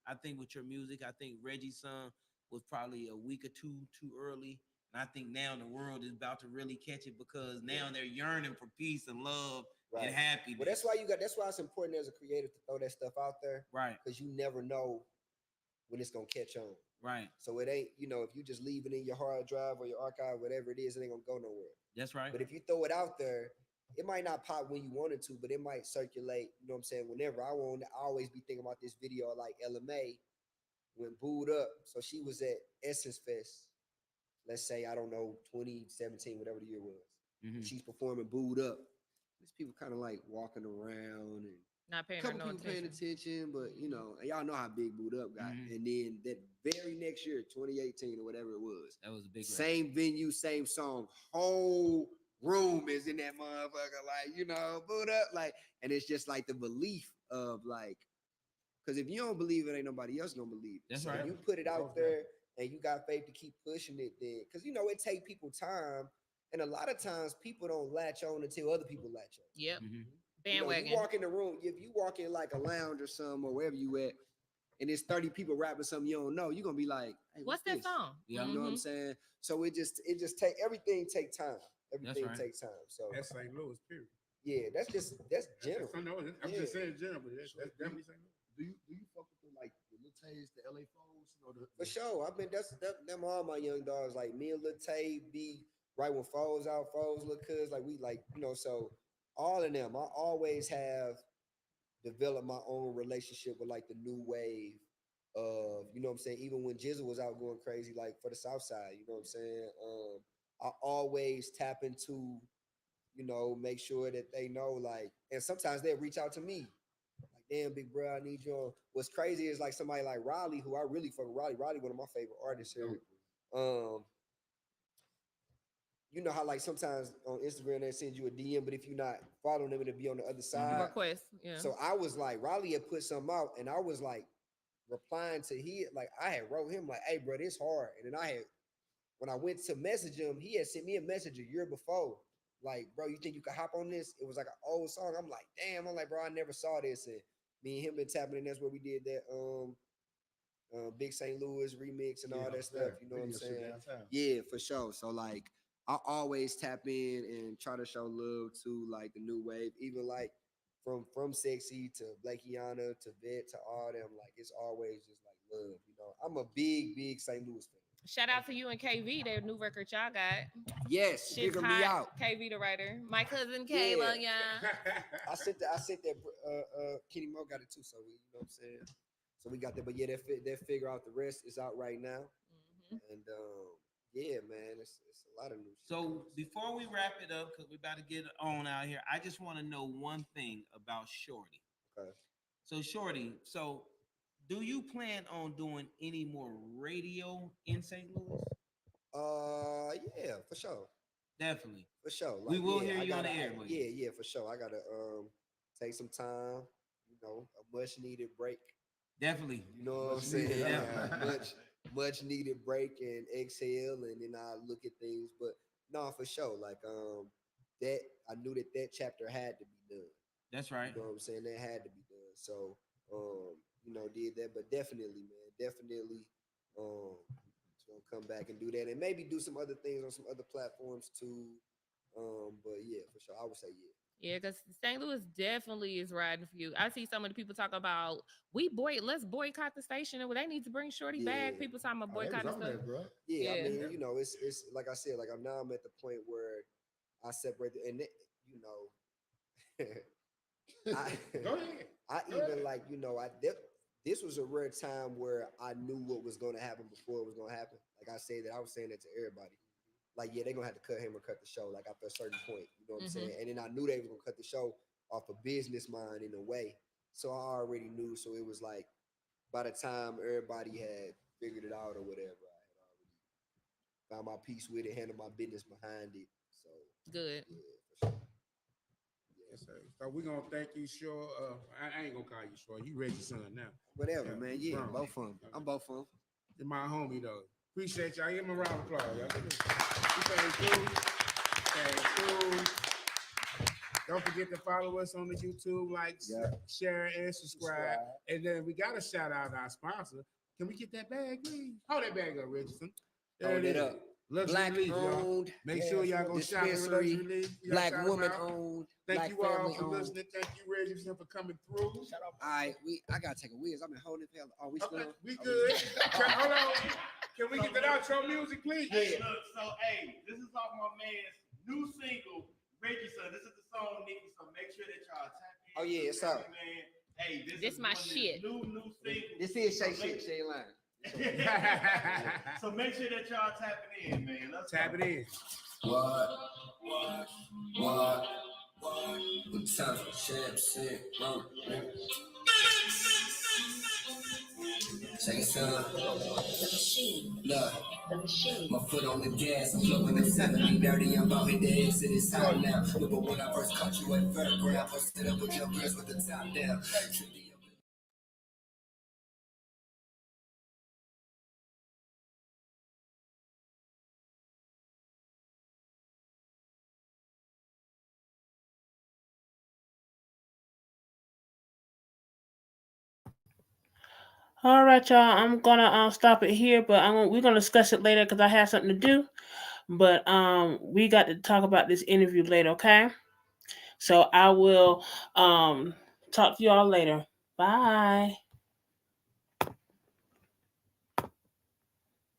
I think with your music, I think Reggie's son was probably a week or two too early. And I think now the world is about to really catch it because now they're yearning for peace and love and happiness. Well, that's why it's important as a creator to throw that stuff out there. Right. Because you never know when it's gonna catch on. Right. So it ain't, if you just leave it in your hard drive or your archive, whatever it is, it ain't gonna go nowhere. That's right. But if you throw it out there, it might not pop when you want it to, but it might circulate, you know what I'm saying? Whenever I always be thinking about this video like LMA when Booed Up. So she was at Essence Fest, let's say, I don't know, 2017, whatever the year was. Mhm. She's performing Booed Up. These people kind of like walking around and Not paying a her couple no people paying attention. attention, but and y'all know how big Boot Up got. Mhm. And then that very next year, 2018 or whatever it was, That was a big same venue, same song, whole room is in that motherfucker, like, Boot Up, like, and it's just like the belief of like, because if you don't believe it, ain't nobody else gonna believe it. That's so right. you put it out there and you got faith to keep pushing it, then because it take people time, and a lot of times people don't latch on until other people latch on. Yep. Mhm. Bandwagon. You walk in the room, if you walk in like a lounge or something or wherever you at, and there's 30 people rapping something you don't know, you're gonna be like, hey, What's that this? song? Yeah. You know what I'm saying? So it just take everything take time. Everything right. takes time. So That's St. Louis, period. yeah, that's general. I'm Yeah. just saying general, but that's definitely St. Louis. Do you fuck with the like the Lil Tays, the LA Foes? For sure. I've been that's them all my young dogs. Like me and Lil Tay be right when Foes out, Foes Lil Cuz, like we like, so all of them, I always have developed my own relationship with like the new wave of, what I'm saying, even when Jizzle was out going crazy, like for the South Side, you know what I'm saying? I always tap into, make sure that they know, like, and sometimes they'll reach out to me. Like, damn, big bro, I need you on. What's crazy is like somebody like Riley, who I really fuck with Riley. Riley, one of my favorite artists here. Um, you know how like sometimes on Instagram they send you a DM, but if you're not following them, it'll be on the other side. Request. Yeah. So I was like, Riley had put something out, and I was like replying to he like I had wrote him like, hey bro, this hard. And then I had when I went to message him, he had sent me a message a year before. Like, bro, you think you could hop on this? It was like an old song. I'm like, damn. I'm like, bro, I never saw this. And me and him been tapping, and that's where we did that Big St. Louis remix and all that stuff. You know what I'm saying? Yeah, for sure. So like, I always tap in and try to show love to like the new wave, even like from Sexy to Blakeyana to Vet to all them. Like it's always just like love. I'm a big St. Louis fan. Shout out to you and KV, their new record y'all got. Yes, Shit's figure me hot. out. KV the writer. My cousin Kayla, yeah. I sent that Kenny Mo got it too, so we, you know what I'm saying? So we got that, but yeah, that figure out the rest is out right now. And yeah, man, it's a lot of new shit. So before we wrap it up, because we're about to get on out here, I just want to know one thing about Shorty. Okay. So Shorty, do you plan on doing any more radio in St. Louis? Yeah, for sure. Definitely. For sure. Like, we will hear you on the air. Yeah, for sure. I gotta take some time, a much needed break. Definitely. You know what I'm saying? much needed break and exhale, and then I look at things. But no, for sure. Like that I knew that chapter had to be done. That's right. You know what I'm saying? That had to be done. So did that. But definitely, man, definitely gonna come back and do that, and maybe do some other things on some other platforms too. But yeah, for sure, I would say yeah. Yeah, because St. Louis definitely is riding for you. I see some of the people talk about let's boycott the station, and they need to bring Shorty back. People talking about boycotting stuff. Yeah, I mean, it's like I said, like I'm at the point where I separate and Go ahead. I even like this was a rare time where I knew what was going to happen before it was going to happen. Like I said, that I was saying that to everybody. Like, yeah, they're going to have to cut him or cut the show, like after a certain point. You know what I'm saying? And then I knew they were going to cut the show off a business mind in a way. So I already knew. So it was like, by the time everybody had figured it out or whatever, I had already found my peace with it, handled my business behind it. So good. Yeah, for sure. Yes, sir. So we're gonna thank you, Short. I ain't gonna call you Short. You Reggie's son now. Whatever, man. Yeah, both of them. I'm both of them. You're my homie though. Appreciate y'all. Give him a round of applause. Y'all. Thank you. Don't forget to follow us on the YouTube, like, share, and subscribe. And then we got to shout out our sponsor. Can we get that bag, please? Hold that bag up, Richardson. Hold it up. Black owned. Make sure y'all go shop at Luxury Leaf. Black woman owned. Thank you all for listening. Thank you, Richardson, for coming through. Shout out. All right, I gotta take a whiz. I've been holding it. Are we still? We good. Hold on. Can we get that outro music, please? Hey, look, this is off my man's new single, Reggie Son. This is the song, Nikki. So make sure that y'all tap in. Oh yeah, it's up. Man. Hey, this is my shit. New single. This is Shay shit. She ain't lying. So make sure that y'all tapping in, man. Let's tap it in. What? Good time for champs, Take it, son. Look, my foot on the gas, I'm flowing at 70, dirty, I'm about to exit this time now. But when I first caught you at vertebrae, I posted up with your girls with the top down. All right, y'all. I'm gonna stop it here, but we're gonna discuss it later because I have something to do. But we got to talk about this interview later, okay? So I will talk to y'all later. Bye.